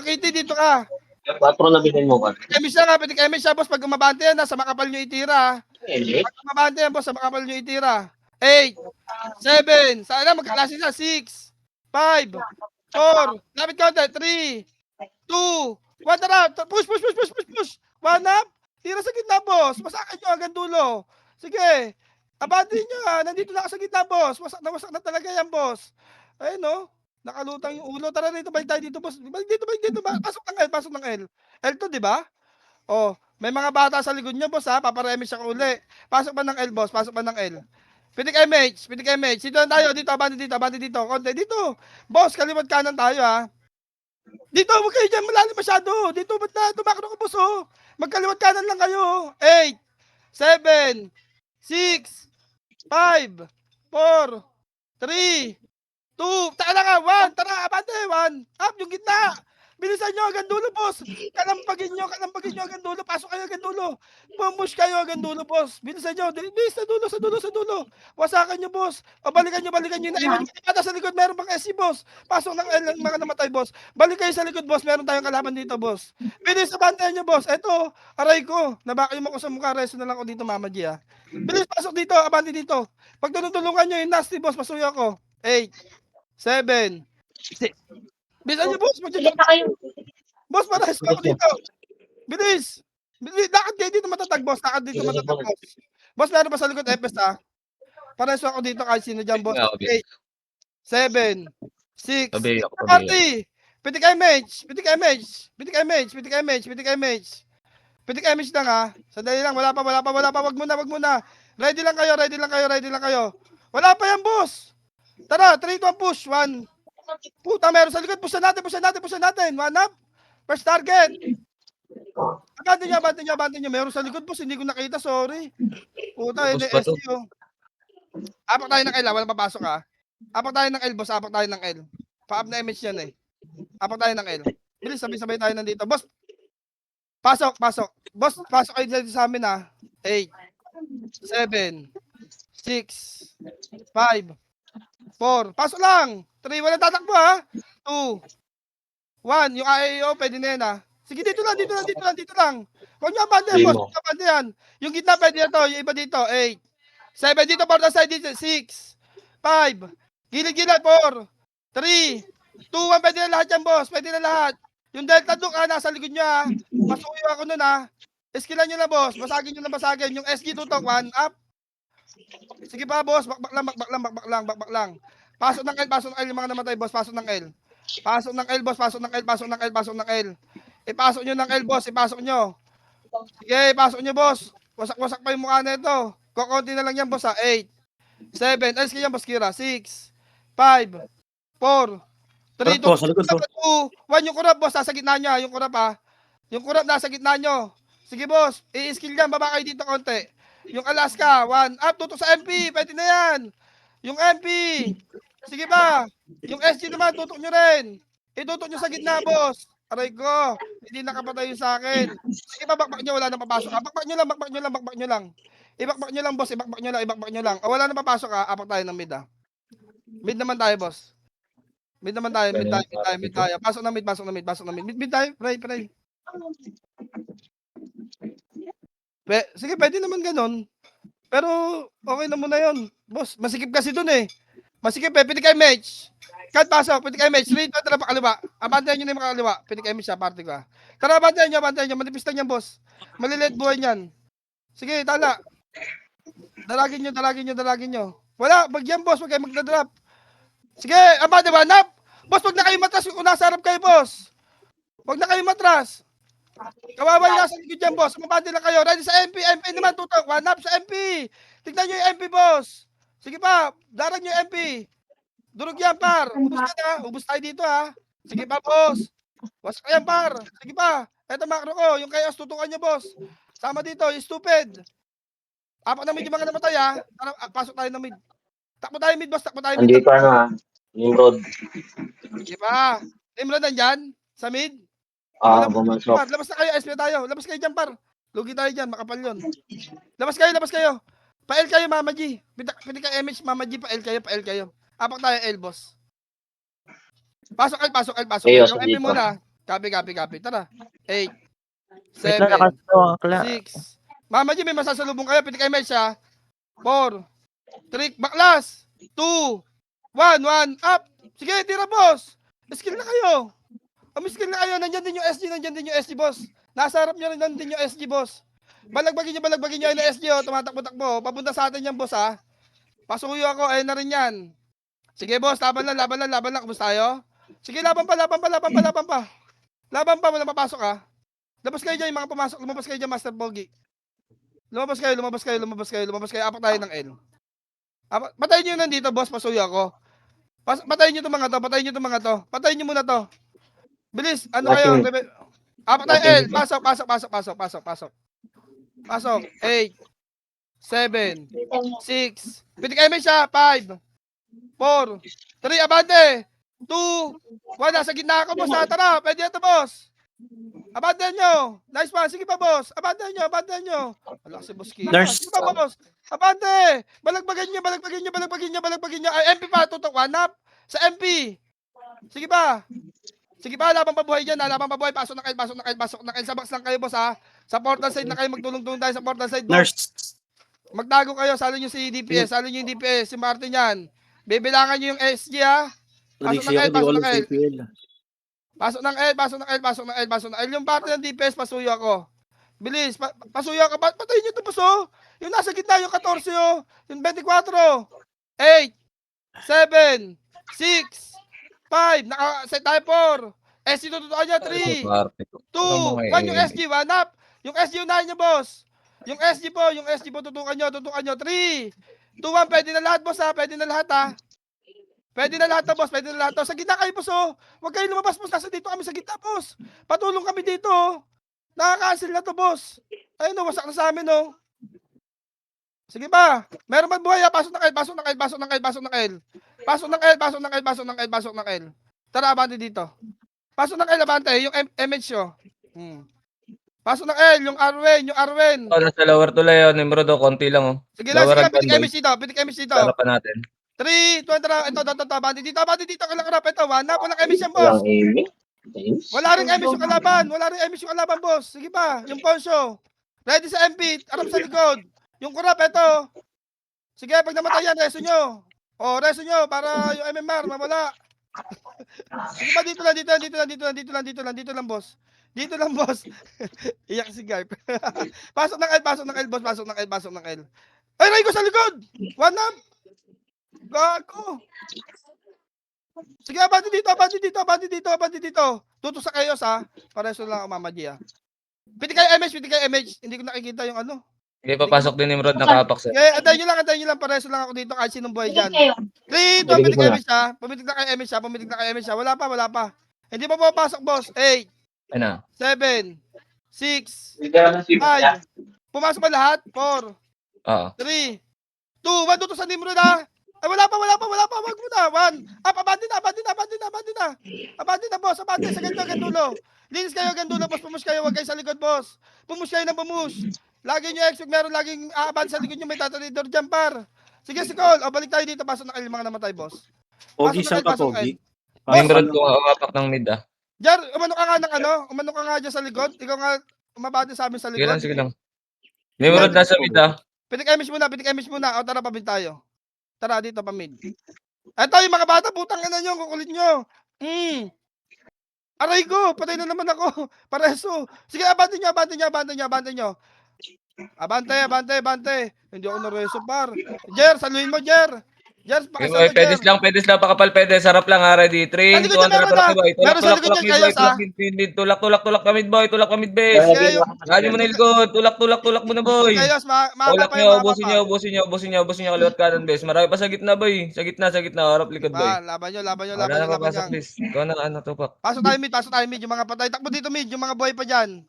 Kitty, dito ka. 4 na bilhin mo ba? Emis siya nga, pitik emis siya, boss. Pag umabante yan, sa makapal nyo itira. Pag umabante yan, boss, sa makapal nyo itira. 8, 7, sana magkalasi sa 6, 5, 4, lapit konti, 3, 2, 1, tara, push. 1 up, tira sa gitna, boss. Masakin nyo hanggang dulo. Sige, abante nyo ha, nandito na ka sa gitna, boss. Wasak na talaga yan, boss. Ayun no, nakalutang yung ulo. Tara dito, balik tayo dito, boss. Balik dito. Pasok ng L. L2, di ba? Oh, may mga bata sa likod nyo, boss ha. Paparemi siya ka uli. Pasok pa ng L, boss. Pasok pa ng L. Pitik MH. Dito na tayo. Abante dito. Konti dito. Boss, kaliwat kanan tayo ha. Dito, huwag kayo dyan. Malalim masyado. Dito, ba't na? Tumakro ko, boss oh. Magkaliwat kanan lang kayo. 8, 7, 6, 5, 4, 3, 2, taka na nga, 1, tara, abante, 1, up, yung gitna. Bilisan nyo hanggang dulo, boss. Kalampagin nyo hanggang dulo. Pasok kayo hanggang dulo. Pumush kayo hanggang dulo, boss. Bilisan nyo. Bilis sa dulo. Wasakan nyo, boss. O balikan nyo na. Iwan nyo pata sa likod. Meron pang SC, boss. Pasok ng L, mga namatay, boss. Balik kayo sa likod, boss. Meron tayong kalaban dito, boss. Bilis, abantayan nyo, boss. Eto, aray ko. Nabakay mo ko sa mukha. Reso na lang ako dito, Mama G, ha. Bilis, pasok dito. Abante dito. Pag tulungan nyo yung nasty, boss. Pasuyo ako. 8, 7, 6. Bilisan nyo, boss. Boss, parehas ka ako dito. Bilis. Lakad kayo dito matatag, boss. Boss, meron pa sa likod, FS, ha? Parehas ako dito kahit sino dyan, boss. 8, 7, 6. Tabi ako. Party. Pitik image lang, ha? Sandali lang. Wala pa. Wag muna. Ready lang kayo. Wala pa yan, boss. Tara, 3, 2, push. 1. Puta, meron sa likod. Push natin. 1 up. First target. Abante nyo. Meron sa likod, boss. Hindi ko nakita, sorry. Puta, hindi Push pa to. SC, oh. Apak tayo ng L, wala papasok, ha. Apak tayo ng L, boss. Pa-up na image yan, eh. Apak tayo ng L. Bilis, sabay tayo nandito. Boss, pasok. Boss, pasok kayo dito sa amin, ha. 8, 7, 6, 5, 4. Pasok lang. 3, wala tatakbo, ha. 2, 1. Yung IAO, pwede na yan, ha. Sige, dito lang. Huwag nyo abante yan, boss. Huwag nyo abante yan. Yung gitna, pwede na to. Yung iba dito, 8, 7. Dito, border side dito, 6, 5. Gilid, 4, 3, 2, 1. Pwede na lahat yan, boss. Yung Delta Duke, nasa likod nyo, ha. Masuyo ako nun, ha. Skillan nyo na, boss. Basagin. Yung SG tutok, 1 up. Sige pa, boss. Bakbak lang. Pasok ng L, yung mga namatay, boss. Pasok ng L. Pasok ng L. Ipasok nyo ng L, boss. Sige, pasok nyo, boss. Wasak pa yung mukha na ito. Kukunti na lang yan, boss, ha. 8, 7. Alis ka yan, boss Kira. 6, 5, 4, 3, 2, 1. Yung kurap, boss. Nasa gitna nyo, yung kurap, ha. Yung kurap nasa gitna nyo. Sige, boss. I-skill yan. Baba kayo dito konti. Yung Alaska, 1 up. Tutok sa MP. Pwede na yan. Yung MP. Sige ba? Yung SG naman, tutok nyo rin. Itutok nyo sa gitna, boss. Aray ko. Hindi nakapatay yung sa akin. Sige ba, bakbak nyo. Wala nang papasok. Bakbak nyo lang. Ibakbak nyo lang, boss. Ibakbak nyo lang. O, wala nang papasok, ha. Apak tayo ng mid, ha. Mid naman tayo, boss. Mid tayo. Pasok na mid. Mid tayo. Pray. Sige, pwede naman ganun. Pero, okay na muna yun. Boss, masikip kasi dun, eh. Masikip, eh. Pitik image. Kahit pasok, pitik image. 3, 2, tara pa kaliwa. Abantayan nyo na yung mga kaliwa. Pitik image sa party ko, ha. Tara, abantayan nyo. Manipis lang yan, boss. Malilit buhay niyan. Sige, tala. Dalagin nyo. Wala, bagyan, boss. Huwag kayo magdadrop. Sige, abante ba? Nap! Boss, huwag na kayo matras kung nasa harap kayo, boss. Huwag na kayo matras. Kawawa yung nasa likod dyan, boss. Mabante lang kayo. Ready sa MP. MP naman, tutok. 1 up sa MP. Tignan nyo yung MP, boss. Sige pa, darag nyo yung MP. Durog yan, par. Ubus ka na. Ubus tayo dito, ha. Sige pa, boss. Wasak yan, par. Sige pa. Eto, makro ko. Yung chaos, tutukan nyo, boss. Sama dito, yung stupid. Apat na mid yung mga namatay ha. Tara, pasok tayo ng mid. Takbo tayo mid, boss. Takbo tayo mid. Andito Nimrod. Di ba? Imran nandyan? Sa mid? Bumasok. Par, labas na kayo, SP tayo. Labas kayo dyan, par. Lugi tayo dyan, makapal yun. Labas kayo. Pa-L kayo, Mama G. Pwede ka MH, Mama G, pa-L kayo. Apak tayo, L, boss. Pasok. Ayos, Yung MP dito. muna. Copy. Tara. 8, Wait lang, 7, nakasakla. 6. Mama G, may masasalubong kayo. Pwede kayo MH, ha? 4, 3, baklas. 2, 1, up. Sige, tira, boss. Skill na kayo. Skill na kayo. Nandyan din yung SG, boss. Nasa harap nyo rin nandun yung SG, boss. Balagbagin nyo yung SG, oh. Tumatakbo. Papunta sa atin yan, boss, ha. Pasuyo ako. Ayun na rin yan. Sige, boss. Laban lang. Kumusta tayo? Sige, laban pa. Walang papasok, ha. Labas kayo dyan, yung mga pumasok. Lumabas kayo dyan, Master Bogi. Lumabas kayo. Apak tayo ng L. Patayin nyo yun nandito, boss. Pasuyo ako. Patayin nyo itong mga to. Patayin nyo muna to. Bilis. Ano kayo? Apak tayo L. Pasok. Pasok. 8, 7, 6. Pwede kayo may siya. 5, 4, 3, abante. 2, 1. Nasa gitna ako, boss. Tara. Pwede ito, boss. Abantayan nyo. Nice one. Sige pa, boss. Abantayan nyo. Wala si boss Kira. Nurse. Sige pa, boss. Abante. Balagbagin nyo. Ay, MP pa. Tutok. One up. Sa MP. Sige pa. Laban pa buhay dyan. Laban pa buhay. Pasok na kayo. Sa box lang kayo, boss, ha. Sa portal side na kayo. Magtulong-tulong tayo sa portal side, boss. Nurse. Magtago kayo. Salo nyo si DPS. Si Martin yan. Bibilangan nyo yung SG, ha. Pasok ng L. Pasok ng L. Yung parte ng DPS, pasuyo ako. Bilis, pasuyo ako. Patayin nyo ito, boss, oh. Yung nasa gitna, yung 14, oh. Yung 24. 8, 7, 6, 5. Naka-set tayo 4. SG tututuan nyo, 3, 2, 1. Yung SG, 1 up. Yung SG, unahin nyo, boss. Yung SG po, tutukan nyo. 3, 2, 1. Pwede na lahat, boss, ha. Pwede na lahat, boss. Sa gitna kayo, boss, oh. Huwag kayo lumabas, boss. Nasa dito kami sa gitna, boss. Patulong kami dito, oh. Nakaka-cancel na to, boss. Ayun, oh. Wasak na sa amin, oh. Sige ba? Meron man buhay, ha. Pasok ng L. Tara, abante dito. Pasok ng L, abante. Yung MH, oh. Pasok ng L, yung Arwen. Nasa lower tulay, Nimrod, konti lang, oh. Sige lang, Lower pitik and MH dito. Harapan natin. 3, 2, ito, abante dito, kailangan rap, ito, wanap, walang MH yan, boss. Wala rin MH yung kalaban, boss. Sige pa, yung Poncho. Ready sa MP, arap sa likod. Yung kurap, ito. Sige, pag namatay yan, reso nyo. Reso nyo, para yung MMR, mawala. Sige pa, dito lang, boss. Iyak si Garp. Pasok ng L, boss. Ay, Raigo sa likod! One up! Gago! Sige, abante dito. Tutok sa kayo, ha? Pareso lang ako, Mama G, ha? Pwede kayo MH. Hindi ko nakikita yung ano. Hindi, papasok din Nimrod, nakapak sa. Okay, antayin nyo lang. Pareso lang ako dito kahit sinong buhay dyan. 3, 2, pumitig na kayo MH, ha? Wala pa. Hindi pa papasok, boss. 8, Ano? 7, 6, 5. Pumasok ba lahat? 4, Oo. 3, 2, 1. Tutok sa Nimrod, ha? Ay, wala pa. Wag mo na. 1. Abante na, boss. Abante sa gandulo. Linis kayo, gandulo, boss. Pumush kayo. Wag kayo sa likod, boss. Pumush kayo ng pumush. Lagi nyo exec. Meron laging aabante sa likod nyo. May tatalidor dyan, par. Sige, si Cole. Balik tayo dito. Pasok na kayo mga namatay, boss. Pogi Pasok siyang na kayo, kapogi. Nimrod, umapak ng mid, ah. Jar, umano ka nga dyan sa likod. Ikaw nga umabante sa amin sa likod. Sige lang. Nimrod, nasa mid, ah. Pitik MH muna. O, tara, pabin tayo. Tara, dito, pamid. Eto, yung mga bata, putang ina nyo, kukulit nyo. Aray ko, patay na naman ako. Pareso. Sige, abante nyo. Abante. Hindi ako nareso, par. Jer, saluhin mo, Jer. Jer, pakisama, Jer. Pedes lang, pakapal, pedes. Sarap lang, ready. 3, 2, 1, Meron sa likod niya, kayo, sa. tulak ka mid, boy. Tulak ka mid, bes. Gani mo na ilgod. Tulak mo na, boy. Kayos, Tulak nyo, ubusin nyo, kaliwat kanan, bes. Marami pa sa gitna, boy. Sa gitna, harap likod, boy. Laban nyo. Wala na mapasok, bes. Ikaw na, tupak. Pasok tayo mid, yung mga patay. Takbo dito, mid, yung mga buhay pa dyan.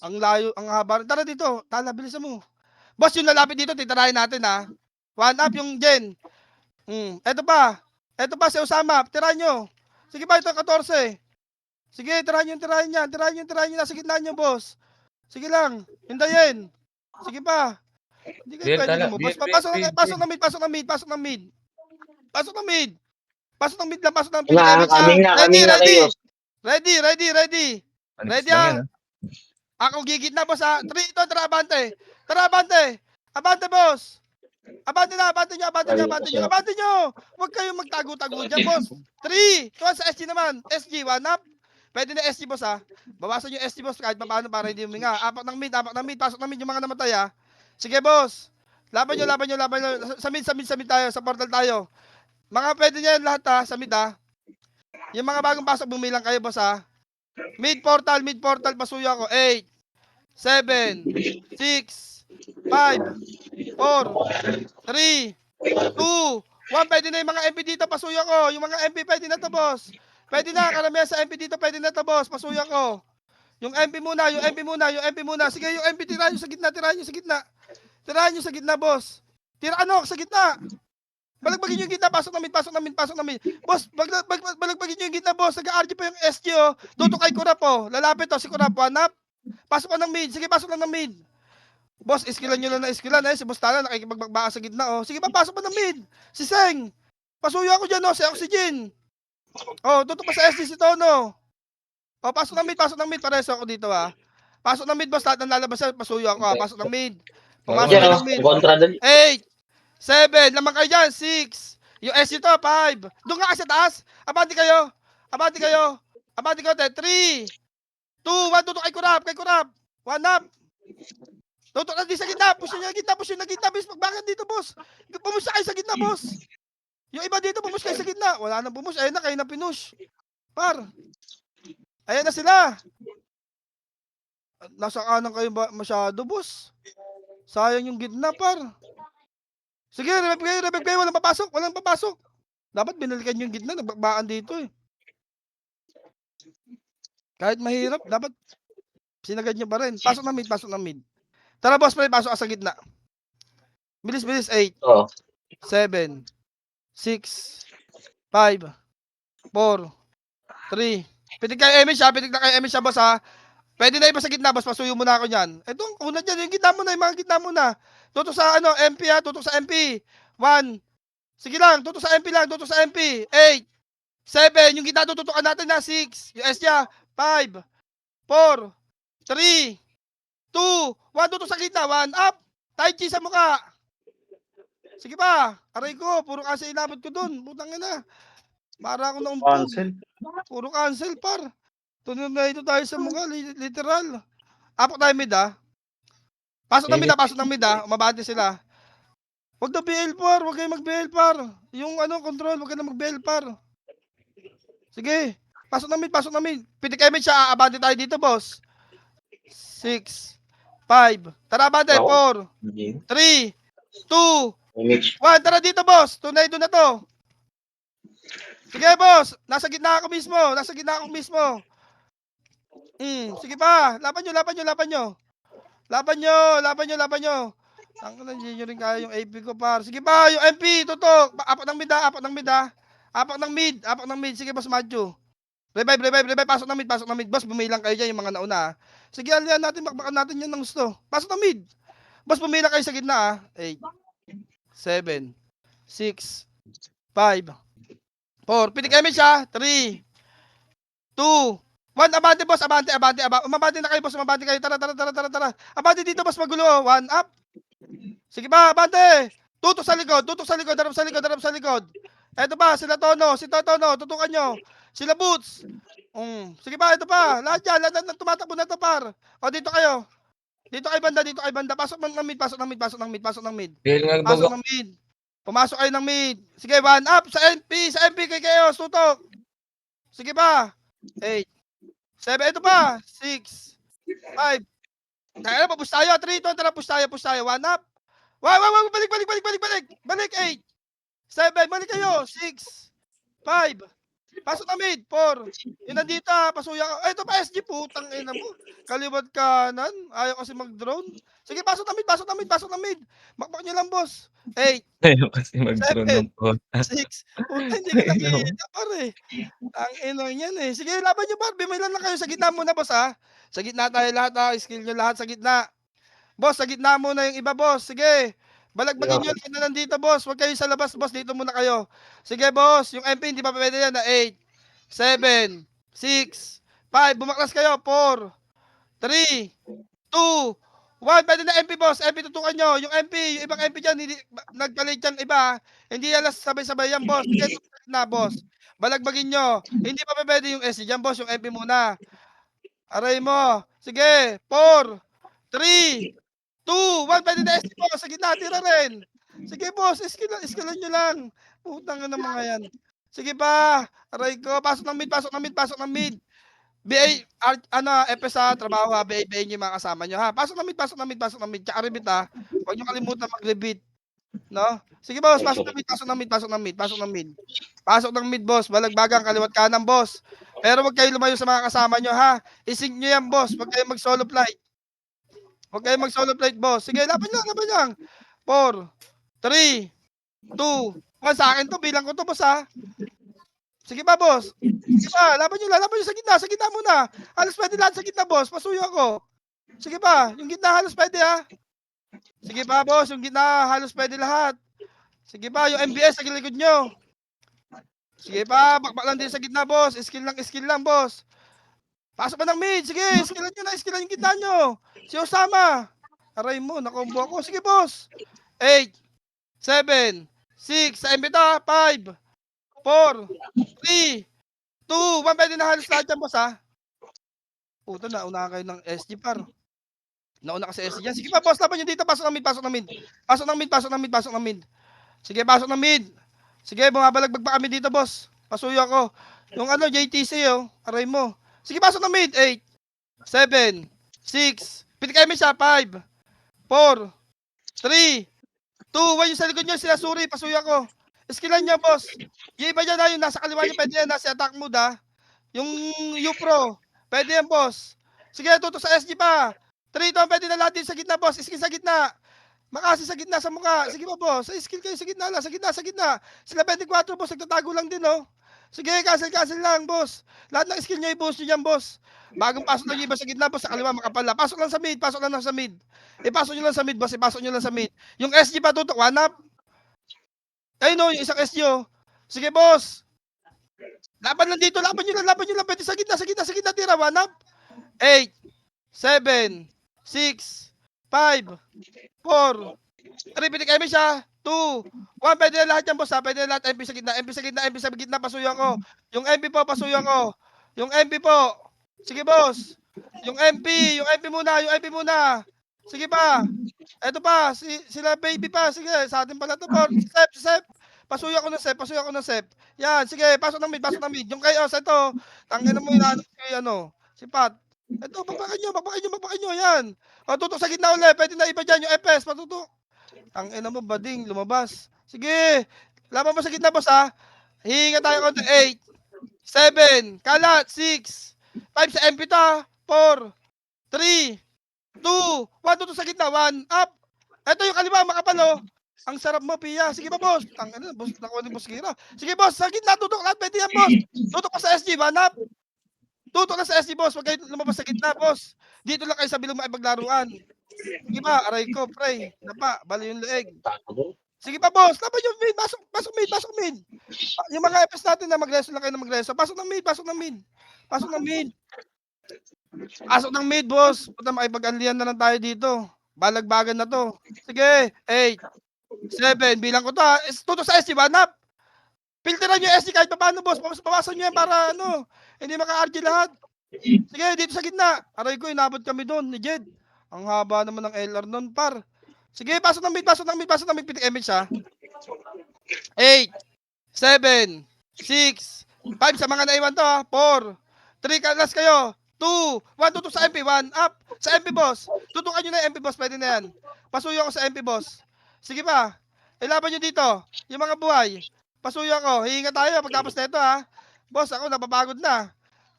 Ang layo, ang haba. Tara dito, tala, bilisan mo. Boss, yung lalapit dito, titirahin natin ha. 1 up yung Jen. Eto pa si Osama, tirahin nyo. Sige ba, ito 14. Sige, tirahin nyo, nasa gitna nyo, boss. Sige lang, hintayin. Sige pa. Hindi kayo Biel, pwede tala. mo, boss. Biel, Pasok Biel, ng mid. Pasok ng mid lang, pasok ng mid. Wala, kaming na kayo. Ready. Anix Ready, lang ah? yan, Ako gigit na, boss, ha. 3 ito, tara, abante. Abante, boss. Abante nyo. Huwag kayong magtago-tago dyan, boss. 3, tuwan sa SG naman. SG, 1 up. Pwede na SG, boss, ha. Bawasan yung SG, boss, kahit paano para hindi huminga. Apak ng mid. Pasok ng mid yung mga namatay, ha. Sige, boss. Laban nyo. Sa mid tayo, sa portal tayo. Mga pwede nyo yan lahat, ha, sa mid, ha. Yung mga bagong pasok, bumilang kayo, boss, ha. Mid portal, pasuyo ako. 8, 7, 6, 5, 4, 3, 2, 1. Pwede na yung mga MP dito, pasuyo ko. Yung mga MP pwede na to, boss. Pwede na, karamihan sa MP dito, pwede na to, boss. Pasuyo ko. Yung MP muna. Sige, yung MP, tirahan nyo sa gitna, boss. Sa gitna. Balagbagin nyo yung gitna, pasok ng mid. Boss, balagbagin nyo yung gitna, boss. Nag-RG pa yung SG, oh. Tuto kay Kurap, oh. Lalapit, oh, si Kurap, 1 up. Pasok ka ng mid. Sige, pasok lang ng mid. Boss, iskilan nyo lang na iskilan, eh. Si Boss Tala, nakikipagbaka sa gitna, oh. Sige pa, pasok pa ng mid. Si Seng. Pasuyo ako dyan, oh. Si Oxygen. Oh, tuto pa sa SG si Tono. Oh, pasok ng mid. Pareso ako dito, ah. Pasok ng mid, boss. Lahat ng lalabas, pasuyo ako, ah. Pasok ng mid. Pumasok Diyan, ng mid. kontra doon. 8, 7, lamang kayo dyan, 6. Yung SG to, 5. Doon nga kayo sa taas. Abante kayo, 10, 3, 2, 1, tutok kay Kurap. 1 up. Tutok na di sa gitna, push nyo na gitna, bis. Magbakan dito, boss. Pumus na kayo sa gitna, boss. Yung iba dito, pumus kayo sa gitna. Wala nang pumus, ayun na, kayo na pinush. Par. Ayan na sila. Nasa kanan kayo ba masyado, boss? Sayang yung gitna, par. Sige, revive kayo. Walang papasok. Dapat binalikan yung gitna. Nagbakbaan dito, eh. Kahit mahirap, dapat sinagad nyo pa rin. Pasok ng mid. Tara, boss, pasok ka sa gitna. Bilis. 8, Oo. 7, 6, 5, 4, 3. Pitig na kayo MH, boss, ha. Pwede na iba sa gitna, boss. Pasuyo muna ako dyan. Ito, una dyan. Yung mga gitna muna. Tutok sa MP, ha. Tutok sa MP. 1. Sige lang. Tutok sa MP. 8, 7. Yung gitna, tututokan natin na 6. Yung S niya. 5, 4, 3, 2, 1. Tutok sa gitna. 1 up. Tai chi sa mukha. Sige pa. Aray ko. Puro kasi inabot ko dun. Putang ina. Para ako naumpog. Puro cancel, par. Tunod na ito tayo sa mukha, literal. Apak tayo mid, ha. Pasok ng mid, ha. Umabante sila. Huwag na BL, par. Huwag kayo mag-BL, par. Yung control, huwag kayo na mag-BL, par. Sige. Pasok ng mid. Pitik image siya, abante tayo dito, boss. 6, 5. Tara, abante. 4, 3, 2, 1. Tara dito, boss. Tunay doon na to. Sige, boss. Nasa gitna ako mismo. Sige pa. Laban nyo. Ang hindi nyo rin kaya yung AP ko, par. Sige pa, yung MP, tutok. Apak ng mid. Sige, boss Madjo. Revive. Pasok ng mid. Boss, bumilang kayo dyan, yung mga nauna. Sige, alihan natin. Bakbakan natin yan ng gusto. Pasok ng mid. Boss, bumilang kayo sa gitna, ha. 8, 7, 6, 5, 4. Pitik image, ha. 3, 2, 1. Abante, boss. Abante. Umabante na kayo, boss. Tara. Abante dito, boss. Magulo. 1 up. Sige ba, abante. Tutok sa likod. Darap sa likod. Eto pa, sila Tono. Si Tono. Tutukan nyo. Sila Boots. Sige ba, ito pa. Lahat na tumatakbo na to, par. O, dito kayo. Dito kay banda. Pasok ng mid. Biel nga Pasok bago. ng mid. Pumasok kayo ng mid. Sige, 1 up. Sa MP kay Chaos. Tutok. Sige ba. 8, 7, ito pa. 6, 5. Kaya na, papush tayo. 3, 2, tara, push tayo. 1 up. Wag, balik. Balik, 8, 7, balik kayo. 6, 5, Pasok na mid, 4. Yung nandito, pasuya ka. Ay, ito pa SG, putang ina mo. Kaliwat kanan, ayaw kasi mag-drone. Sige, pasok na mid, pasok na mid, pasok na mid. Makmak nyo lang, boss. 8, Ayaw kasi mag-drone ng po. 6. Puta, hindi ko nakikita, pare. Ang ina yan eh. Sige, laban nyo, par. Bimilan lang kayo sa gitna muna, boss, ha. Sa gitna tayo lahat, ha. Skill nyo lahat sa gitna. Boss, sa gitna muna yung iba, boss. Sige. Balagbagin nyo lang na nandito, boss. Huwag kayo sa labas, boss. Dito muna kayo. Sige, boss. Yung MP, hindi pa pwede yan. Na 8, 7, 6, 5. Bumaklas kayo. 4, 3, 2, 1. Pwede na MP, boss. MP, tutukan nyo. Yung MP, yung ibang MP dyan, hindi, nagpalit dyan iba. Hindi yan sabay-sabay yan, boss. Sige, tutukan na, boss. Balagbagin nyo. Hindi pa pwede yung SC dyan, boss. Yung MP muna. Aray mo. Sige. 4, 3, 2, 1. Pwede na SC, boss. Sa gitna, tira rin. Sige, boss. Iskilan nyo lang. Putang na mga yan. Sige pa. Aray ko. Pasok ng mid, pasok ng mid, pasok ng mid. BA, FS sa trabaho ha. BA nyo yung mga kasama nyo ha. Pasok ng mid, pasok ng mid, pasok ng mid. Tsaka rebit ha. Huwag nyo kalimutan mag-rebit. No? Sige, boss. Pasok ng mid, pasok ng mid, pasok ng mid, pasok ng mid. Pasok ng mid, boss. Balagbagang kaliwat kanan, boss. Pero huwag kayo lumayo sa mga kasama nyo ha. Isync nyo yan, boss. Huwag kayo mag-solo flight. Huwag kayo mag-solo flight, boss. Sige, laban lang. 4, 3, 2, 1. Sa akin to, bilang ko to, boss ha. Sige pa, boss. Sige pa, laban nyo sa gitna muna. Halos pwede lahat sa gitna, boss. Pasuyo ako. Sige pa, yung gitna halos pwede ha. Sige pa, boss, yung gitna halos pwede lahat. Sige pa, yung MBS sa likod nyo. Sige pa, bakbak lang din sa gitna, boss. Skill lang, boss. Pasok pa ng mid. Sige, skillan yung gitna nyo. Si Osama. Aray mo, nakombo ako. Sige, boss. 8, 7, 6, sa MB ta, 5, 4, 3, 2, 1. Pwede na halos lahat yan, boss, ha? Puta, nauna kayo ng SG, par. Nauna ka sa SG yan. Sige pa, boss, laban nyo dito. Pasok ng mid. Pasok ng mid. Sige, pasok ng mid. Sige, bumabalagbag pa kami dito, boss. Pasuyo ako. Yung JTC, oh. Aray mo. Sige, pasok ng mid. 8, 7, 6. Piti kayo siya. 5, 4, 3, 2, 1. Yung sa likod nyo, sila Suri. Pasuyo ako. Skillan nyo, boss. Yung iba dyan, ha. Yung nasa kaliwa nyo, pwede yan. Nasa attack mode, ha. Yung U-Pro. Pwede yan, boss. Sige, tutok sa SG pa. 3, 2, pwede na lahat din sa gitna, boss. Skill sa gitna. Makasi sa gitna, sa mukha. Sige pa, boss. Sa skill kayo sa gitna lang. Sa gitna. Sila 24, boss. Nagtatago lang din, oh. Sige, cancel lang, boss. Lahat ng skill nyo, i-boost nyo dyan, boss. Bagong pasok lang yung iba sa gitna, boss. Sa kaliwa, makapala. Pasok lang sa mid. Ipasok nyo lang sa mid. Yung SG pa, tutok. One up. Ayun, no, yung isang SG, oh. Sige, boss. Laban lang dito. Laban nyo lang. Pwede sa gitna. Tira, one up. 8, 7, 6, 5, 4, 3, pitik MP siya. 2, 1, pwede na lahat yan, boss, ha. Pwede na lahat. MP sa gitna, pasuyo ko. Yung MP po, pasuyo ko. Yung MP po. Sige, boss. Yung MP muna. Sige pa. Eto pa, sila baby pa. Sige, sa atin pala to. Sep. Pasuyo ko ng sep. Yan, sige, pasok ng mid. Yung kay Os, ito. Tangin na mo yung si Pat. Ito, bakbakan nyo, yan. O, tutok sa gitna ulit. Pwede na iba dyan yung FS, patutok. Ang ina mo, bading, lumabas. Sige, laban mo sa gitna, boss, ha. Hihinga tayo konti. 8, 7, kalat, 6, 5 sa MP ta, 4, 3, 2, 1, tutok sa gitna, 1, up. Ito yung kaliwa, makapalo. Ang sarap mo, Pia. Sige pa, boss. Ang ina, boss, nakuha ni Boss Kira. Sige, boss, sa gitna, tutok lahat. Pwede yan, boss. Tutok pa sa SG, 1 up. Tutok na sa SG, boss. Huwag kayo lumabas sa gitna, boss. Dito lang kayo sa bilong maipaglaruan. Sige pa, aray ko, pre. Napa, bali yung leeg. Sige pa, boss. Laban yung mid. Pasok mid. Yung mga FS natin na mag-reso lang kayo na mag-reso. Pasok ng mid. Pasok ng mid, boss. Puta, makipag-anlian na lang tayo dito. Balagbagan na to. Sige, 8, 7. Bilang ko to, ha. Tutok sa SG, banap. Filteran nyo yung SG kahit pa paano, boss. Papasan nyo yan para, hindi maka-RG lahat. Sige, dito sa gitna. Aray ko, inabot kami doon ni Jed. Ang haba naman ng LR nun, par. Sige, pasok ng mid. Pitik image, ha. 8, 7, 6, 5 sa mga naiwan to, ha. 4, 3, kalas kayo. 2, 1, tutok sa MP. 1, up. Sa MP, boss. Tutukan nyo na yung MP, boss. Pwede na yan. Pasuyo ako sa MP, boss. Sige pa. Ilaban nyo dito. Yung mga buhay. Pasuyo ako. Hihinga tayo pagtapos na ito, ha. Boss, ako napapagod na.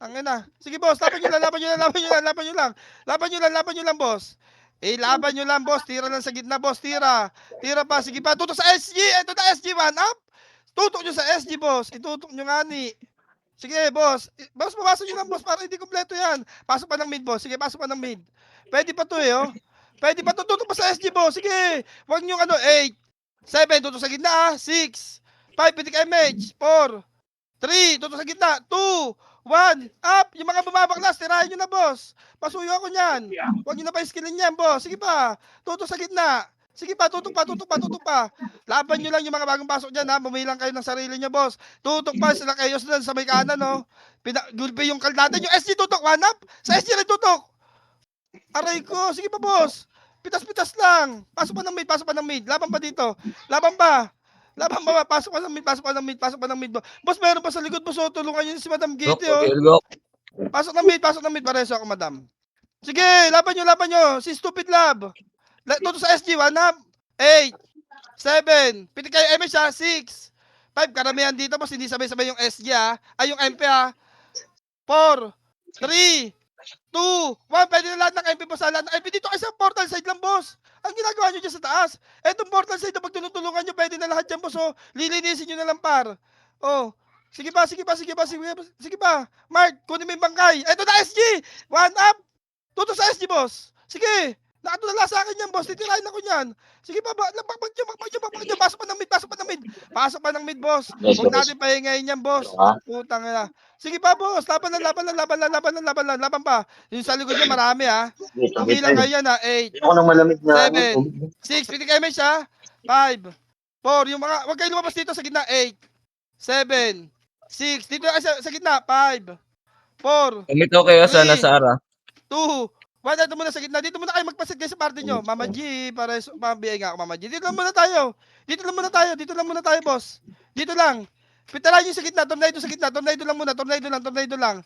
Ang ina. Sige, boss, laban nyo lang, laban nyo lang, laban nyo lang, laban nyo lang. Laban nyo lang, laban nyo lang, boss. Laban nyo lang, boss. Tira lang sa gitna, boss. Tira. Tira pa. Sige pa. Tutok sa SG. Ito na SG, man. Up. Tutok nyo sa SG, boss. Itutok nyo nga ni. Sige, boss. Boss, pumasok nyo lang, boss. Para hindi kompleto yan. Pasok pa ng mid, boss. Sige, pasok pa ng mid. Pwede pa to, oh. Pwede pa to. Tutok pa sa SG, boss. Sige. Huwag nyo 8. 7. Tutok sa gitna, 6. 5. Pitik MH. 4. 3. Tutok sa gitna. 2. 1. Up. Yung mga bumabaklas, tirahin nyo na, boss. Pasuyo ako niyan. Huwag nyo na pa skillin yan, boss. Sige pa. Tutok sa gitna. Sige pa, tutok pa, tutok pa, tutok pa. Laban nyo lang yung mga bagong pasok dyan, ha. Bumilang kayo ng sarili nyo, boss. Tutok pa sila kayo doon sa may kanan, no. Gulpe yung kaldada nyo. SG tutok, 1 up. Sa SG rin tutok. Aray ko. Sige pa, boss. Pitas-pitas lang. Pasok pa ng mid, pasok pa ng mid. Laban pa dito. Laban pa. Laban pa, pasok pa ng mid, pasok pa ng mid, pasok pa ng mid. Boss, meron pa sa likod, boss. Oh, tulungan nyo si Madam Giti, oh. Pasok ng mid, pareso ako, madam. Sige, laban nyo. Si Stupid Lab. Tuto sa SG, 1 up. 8. 7. Pitik kayo MH, ha. 6. 5. Karamihan dito, boss. Hindi sabay-sabay yung SG, ha. Ay, yung MP, ha. 4. 3. 2. 1. Pwede na lahat ng MP, boss. Lahat ng MP. Dito kayo sa portal side lang, boss. Ang ginagawa nyo dyan sa taas. Etong portal side, pag tinutulungan nyo, pwede na lahat dyan, boss. Oh. Lilinisin nyo na lang, par. Oh. Sige pa. Mark, kunin mo yung bangkay. Eto na, SG. 1 up. Tuto sa SG, boss. Sige. Nakatulala sa akin yan, boss. Titirahin ako yan. Sige pa, bakbag nyo. Pasok pa ng mid, boss. Huwag natin pahingayin yan, boss. Putang ina. Sige pa, boss. Laban pa. Yung sa likod nyo, marami, ha. Umilang kayo yan, ha. 8. 7. 6. Pitik MH, ha. 5. 4. Yung mga, huwag kayo lumabas dito sa gitna. 8. 7. 6. Dito sa gitna. 5. 4. Kumito kayo sana sa Ara. 2. 1. Dito muna sa gitna. Dito muna kayo magpasit kayo sa party nyo. Mama G. Para mabiyay nga ako, Mama G. Dito lang muna tayo, boss. Dito lang. Pitalahin nyo sa gitna. Tornado sa gitna. Tornado lang muna. Tornado lang.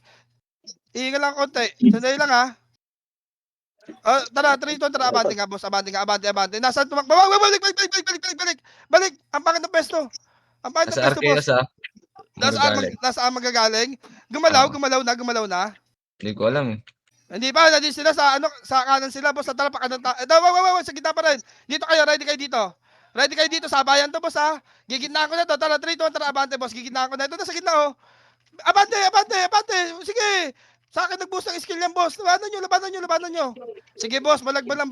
Ihinga lang konti. Sandali lang, ha. Tara, 3, 2, tara. Abante nga, boss. Abante. Nasaan tumakbo? Balik. Ang pangit ng pesto. Nasa Arceus, ha. Nasa magagaling. Gumalaw na. Hindi ko alam, eh. Hindi pa, nandito sila sa kanan sila, boss. Tara, pakanan tayo. Sa gitna pa rin. Dito kayo, ready kayo dito. Sabayan to, boss, ha. Gigitnaan ko na to. Tara, 3, 2, tara, abante, boss. Gigitnaan ko na. Ito na sa gitna, oh. Abante. Sige. Sa akin nag-boost ng skill yan, boss. Labanan nyo. Sige, boss. Balagbag lang.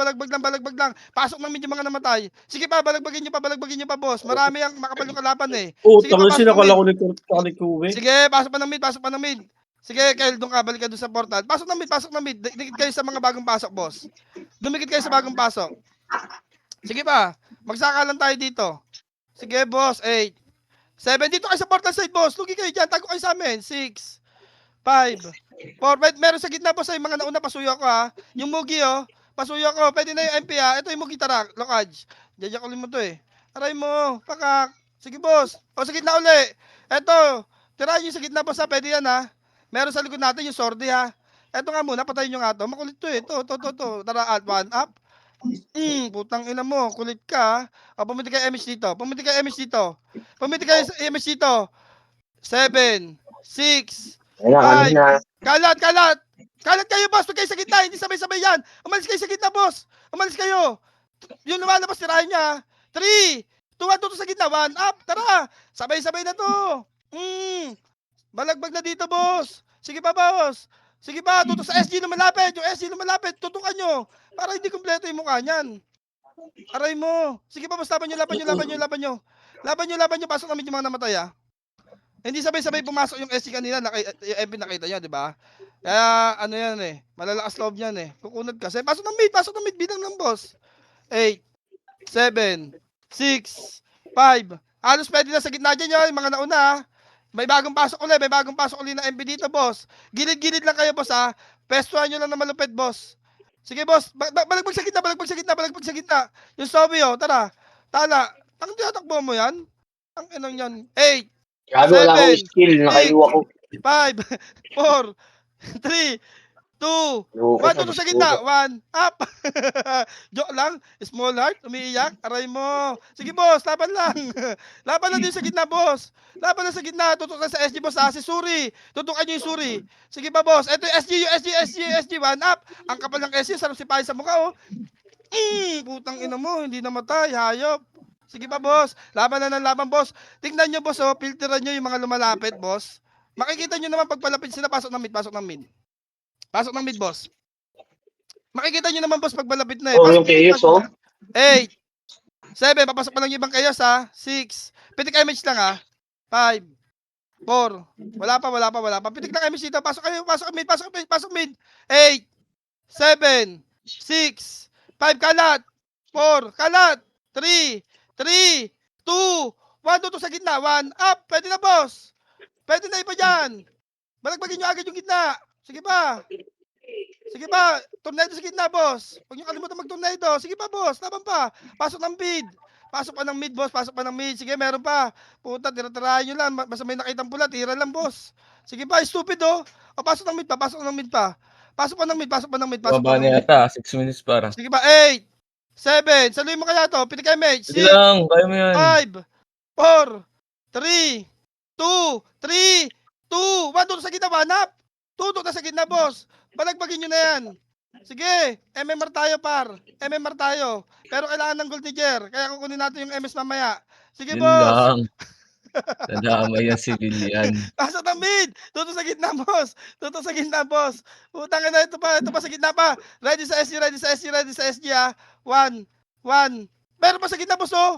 Pasok ng medyo mga namatay. Sige pa, balagbagin nyo pa, boss. Marami ang makapal yung kalaban, eh. Sige pa, Sinakala ko ni Kuwe. Sige, pasok pa ng mid. Sige, Kyle, doon ka. Balik ka doon sa portal. Pasok ng mid. Dikit kayo sa mga bagong pasok, boss. Dumikit kayo sa bagong pasok. Sige pa. Magsaka lang tayo dito. Sige, boss. 8. 7. Dito kayo sa portal side, boss. Lugi kayo dyan. Tago kayo sa amin. 6. 5. 4. Meron sa gitna, boss. Ay, mga nauna, pasuyo ko, ha. Yung Mugi, oh. Pasuyo ko. Pwede na yung MP, ha. Ito yung Mugi, tara. Lokaj. Jajakulin mo to, eh. Aray mo. Pakak. Sige, boss. O, sa gitna uli. Ito. Tirahin nyo sa gitna, boss, ha. Pwede yan, ha. Meron sa likod natin yung sordi, ha. Eto nga muna, patayin nyo nga to. Makulit to, eh. To. Tara, 1 up. Putang ina mo. Kulit ka, ha. O, pumiti kayo MH dito. Pumiti kayo sa MH dito. 7. 6. 5. Kalat kayo, boss. Huwag kayo sa gitna. Hindi sabay-sabay yan. Umalis kayo sa gitna, boss. Umalis kayo. Yung lumalabas, tirahin niya. 3. 2, 1, 2 sa gitna. 1 up. Tara. Sabay-sabay na to. Balagbag na dito, boss. Sige pa, boss. Sige pa, tutok sa SG lumalapit. Yung SG lumalapit, tutukan nyo. Para hindi kumpleto yung mukha niyan. Aray mo. Sige pa, boss. Laban nyo. Pasok namin yung mga namatay, ha. Hindi sabay-sabay pumasok yung SG kanina. Yung MP nakita nyo, di ba? Kaya, ano yan, eh. Malalakas loob yan, eh. Kukunod kasi. Pasok ng mid. Bilang lang, boss. 8. 7. 6. 5. Halos pwede na sa gitna dyan, yung mga nauna, ha. May bagong pasok uli na MP dito, boss. Gilid-gilid lang kayo, boss, ha. Pestuhan nyo lang na malupit, boss. Sige, boss. Balagbag sa gitna. Yung Sobi, oh. Tara. Tala. Ang tinatakbo mo yan? Ang inang yan. 8. Gago, wala akong skill. Nakaiwa ko. 5. 4. 3. 2, 1, tutok sa gitna. 1, up. Joke lang. Small heart, umiiyak. Aray mo. Sige, boss, laban lang. Laban lang din sa gitna, boss. Laban lang sa gitna. Tutok lang sa SG, boss. Si Suri. Tutukan nyo yung Suri. Sige ba, boss? Ito yung SG, 1, up. Ang kapal ng SG, sarap si Pai sa mukha, oh. Putang ina mo, hindi namatay, hayop. Sige pa, boss. Laban na ng laban, boss. Tingnan nyo, boss, oh. Filteran nyo yung mga lumalapit, boss. Makikita nyo naman pag palapit sila, pasok ng mid, pasok ng mid. Pasok ng mid, boss. Makikita nyo naman, boss, pag malapit na eh. Oh, Pasok yung chaos, oh. 8, 7, papasok pa lang yung ibang chaos, ha. 6, pitik image lang, ha. 5, 4, wala pa. Pitik lang image dito, pasok kayo, pasok mid. 8, 7, 6, 5, kalat. 4, kalat. 3, 2, 1, tutok sa gitna. 1, up. Pwede na, boss. Pwede na iba dyan. Balagbagin nyo agad yung gitna. Sige pa. Tornado sa gitna, boss. Huwag nyo kalimutan mag-tornado. Sige pa, boss. Laban pa. Pasok ng mid. Pasok pa ng mid, boss. Pasok pa ng mid. Sige, meron pa. Puta, tira-tirahan nyo lang. Basta may nakitang pula, tira lang, boss. Sige pa, stupid, oh. O, pasok ng mid pa. Pasok ng mid pa. Pasok pa ng mid. Baba na yata, 6 minutes para. Sige pa, 8, 7. Saluhin mo kaya to. Pitik image. Sige lang, kaya mo yan. 5, 4, 3, 2, 1, tutok sa gitna, 1 up. Tutok na sa gitna, boss. Balagbagin nyo na yan. Sige, MMR tayo, par. MMR tayo. Pero kailangan ng gold ni Jer. Kaya kukunin natin yung MS mamaya. Sige, Yun boss. lang. Nadamay yung civilian. Pasok ng mid. Tutok sa gitna, boss. Utang na, ito pa sa gitna pa. Ready sa SG, ha. 1. Meron pa sa gitna, boss, oh.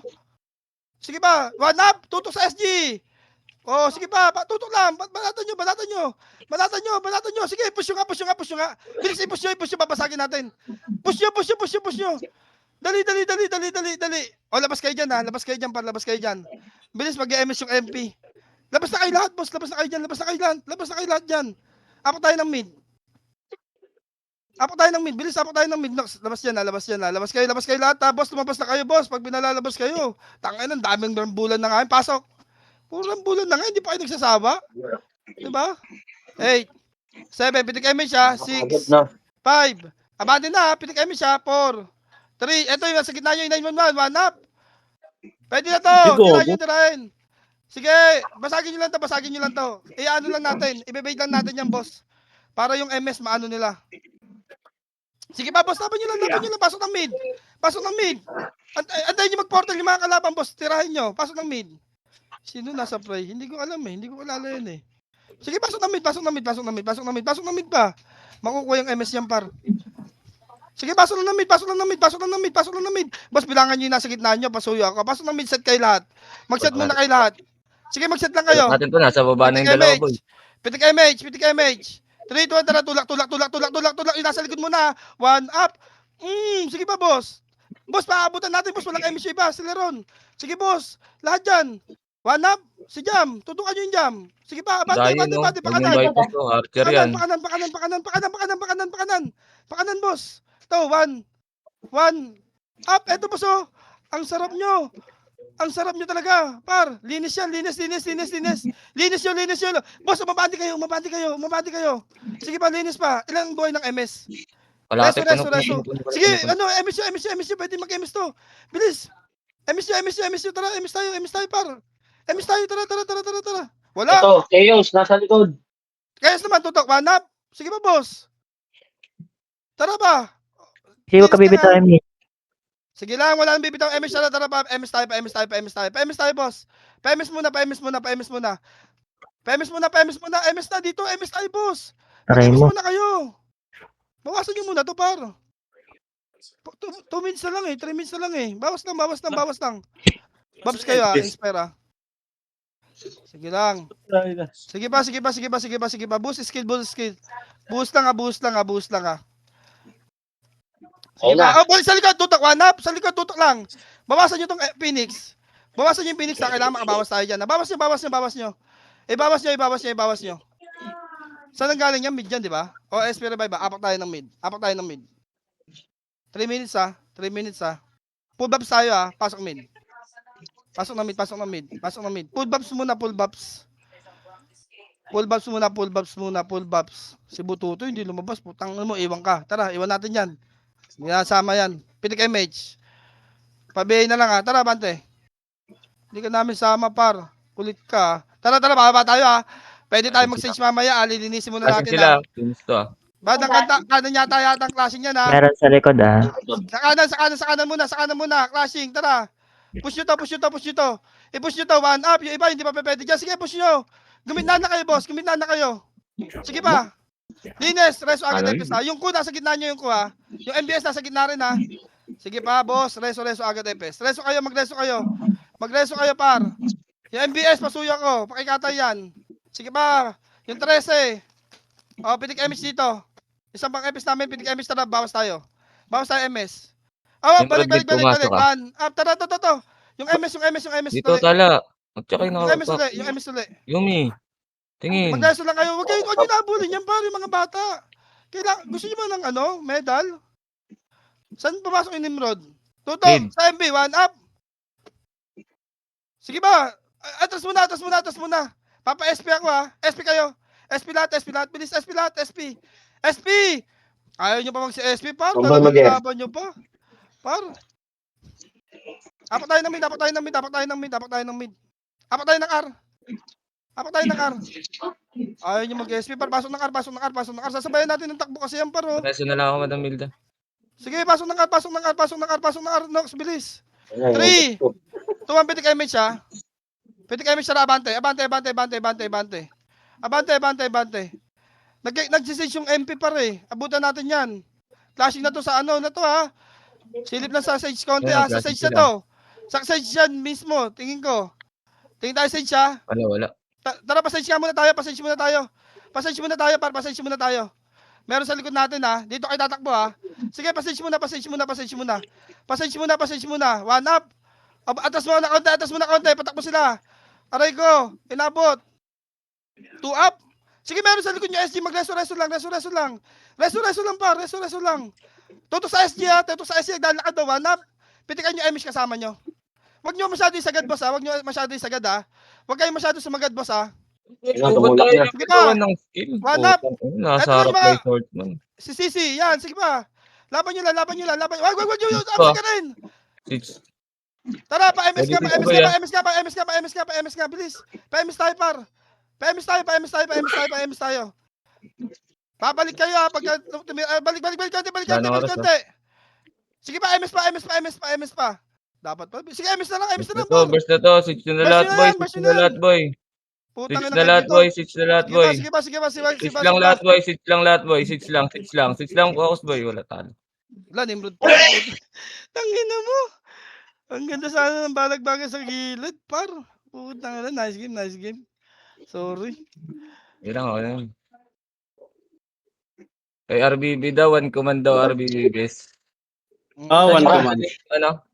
Sige pa, 1 up. Tutok sa SG. Oh, sige pa, tutok lang. Balatan nyo. Sige, push nyo nga. Bilis, i-push nyo, babasagin natin. Push nyo. Dali. Oh, labas kayo dyan, ha. Labas kayo dyan. Bilis, mag-MS yung MP. Labas na kayo lahat, boss. Labas na kayo lahat dyan. Apo tayo ng mid. Bilis, apo tayo ng mid. Labas yan, ha. Labas kayo lahat, ha. Boss, lumabas na kayo, boss. Pag binalalabas kayo. Tangay ng daming rambulan na nga. Pasok. Puro rambulan na nga, hindi pa kayo nagsasawa. Diba? 8, 7, pitik image, ha. 6, 5. Abandon na, ha. Pitik image, ha. 4, 3. Ito yung nasa gitna nyo, 911. 1 up. Pwede na to. Tirahin. Sige, basagin nyo lang to. Ano lang natin. Ibebait lang natin yan, boss. Para yung MS maano nila. Sige pa, boss. Laban nyo lang. Pasok ng mid. Antayin nyo mag-portal yung mga kalaban, boss. Tirahin nyo. Pasok ng mid. Sino nasa play? Hindi ko alam, eh. Hindi ko kilala yun, eh. Sige, pasok ng mid pa. Makukuha yung MS yan, par. Sige, pasok lang ng mid. Boss, bilangan nyo yung nasa gitna nyo. Pasuyo ako. Pasok ng mid, set kayo lahat. Mag-set muna kayo lahat. Sige, mag-set lang kayo. Natin to, nasa baba na yung dalawa, boy. Pitik MH. 3, 2, 1, tara, tulak. Yung nasa likod muna. 1 up. Sige pa, boss. Boss, paabutan natin, boss. Walang MH pa. Celeron. Sige, boss. Lahat dyan. 1 up. Si Jam. Tutukan nyo yung Jam. Sige pa, abante, pakanan. Archer yan. Pakanan, boss. Ito, 1 up. Eto, boss, oh. Ang sarap nyo talaga. Par, linis yan. Linis nyo. Boss, umabante kayo. Sige pa, linis pa. Ilang buhay ng MS? Kalate Reso. Sige, MS nyo. Pwede mag-MS to. Bilis. MS nyo. Tara, MS tayo, par. MS tayo, tara. Wala. Ito, chaos, nasa likod. Kayas naman, tutok. 1 up. Sige pa, boss. Tara ba? Sige, huwag ka bibitaw mid. Sige lang, wala nang bibitaw. MS tara pa. MS tayo, boss. Pa-MS muna. MS na dito. MS tayo, boss. Aray MS mo. muna kayo. Bawasan nyo muna to, par. 2 minutes na lang, 3 minutes na lang, Bawas lang. Babs kayo, Inspire, Sige lang. Sige pa. Boost skill. Boost lang, ha. Sige pa. Oh, boy, sa likod, tutok. 1 up. Sa likod, tutok lang. Bawasan nyo tong Phoenix. Bawasan nyo yung Phoenix, kailangan makabawas tayo dyan. Bawas nyo. Ibawas nyo. Saan ang galing yan? Mid dyan, di ba? O, SP revive ba? Apak tayo ng mid. 3 minutes, ha. Pull babs tayo, ha. Pasok mid. Pasok ng mid. Pull babs muna. Full buffs muna, full buffs muna, full buffs. Si Bututo hindi lumabas. Putang mo, iwan ka. Tara, iwan natin yan. Hindi nasama yan. Pitik MH. Pabiyahin na lang ha. Tara, Bante. Hindi ka namin sama, par. Kulit ka. Tara, bababa tayo ha. Pwede tayo mag-stage mamaya. Lilinisin muna Kasi natin sila. ha. Teams to ah. Badang kanan yata ang clashing yan ha. Meron sa likod ah. Sa kanan muna. Clashing, tara. Push nyo to. I-push nyo to, 1 up. Yung iba hindi pa pwede dyan. Sige, push nyo. Gumitna na kayo, boss. Gumitna na kayo. Sige pa. Lines, reso agad Ano Epes ha. Yung Q, nasa gitna nyo yung Q ha. Yung MBS nasa gitna rin ha. Sige pa, boss. Reso agad Epes. Magreso kayo. Magreso kayo, par. Yung MBS, pasuyo ko. Pakikatay yan. Sige pa. Yung 13. O, pitik MS dito. Isang pang MS namin, pitik MS tara. Bawas tayo MS. Oh, Yung balik. Rodrigo pumasok, ah. One. Tara, to. Yung MS. Dito tala. At saka yung Yung MS ulit. Yumi. Tingin. Magreso lang kayo. Huwag nyo nabulin yan, pare, mga bata. Gusto nyo ba ng medal? Saan pumasok yung Nimrod? Tuto, Mid. sa MB, 1 up. Sige ba? Atras muna. Papa SP ako ha. SP kayo. SP lahat. Bilis, SP lahat. SP! Ayaw nyo pa mag-SP, par. Talagang laban nyo pa. Par. Apak tayo ng mid. Apak tayo ng R. Ayaw nyo mag-SP, par. Pasok ng R. Sasabayan natin ng takbo kasi yan, par. Oh. Reso na lang ako, Madam Milda. Sige, pasok ng R. Nox, bilis. 3, 2, 1, pitik image ha. Pitik image na abante. Nagsisage yung MP pare. Abutan natin yan. Clashing na to sa na to ha. Silip na sa sage konti ha. Sa sage na to. Sa sage yan mismo. Tingin ko. Tingin tayo sage ha. Wala. Tara, pasage muna tayo. Meron sa likod natin ha. Dito kayo tatakbo ha. Sige, passage muna. One up. Atas muna konti. Patakbo sila. Aray ko. Inabot. 2 up. Sige, meron sa likod nyo SG. Mag-reso lang. Reso lang. Tuto sa SG ha. Dahil nakad daw. One up. Pitikan nyo Emish kasama nyo. Huwag nyo masyado yung sagad, boss ha. Huwag kayo masyado sumagat, boss ha. Tumulak na. Sige pa. Ng skill. One up. Nasa Ito harap yung na mga- yung swordsman. Si Sisi, yan, sige pa. Laban nyo lang. Wag nyo, abs ka rin. Six. Tara, pa-MS ka, Pwede bilis. Pa-MS tayo, par. Pa-MS tayo. Babalik kayo ha, pagka, balik konti. Sige pa, MS pa. Dapat pa. Sige, MS na lang, par. Burst na to. Six na lahat, boy. Six na lahat, boy. Putang Six ina na lahat, dito. boy. Six na lahat, boy. Sige pa. Six lang lahat, boy. Six lang. Focus, boy. Wala talo. Wala, Nimrod pa. Tangina mo. Ang ganda sana ng balag-balag sa gilid, par. Putang ina, nice game. Sorry. Yun lang, ako. Kay RBB daw, one command daw RBB best. One command. Ano?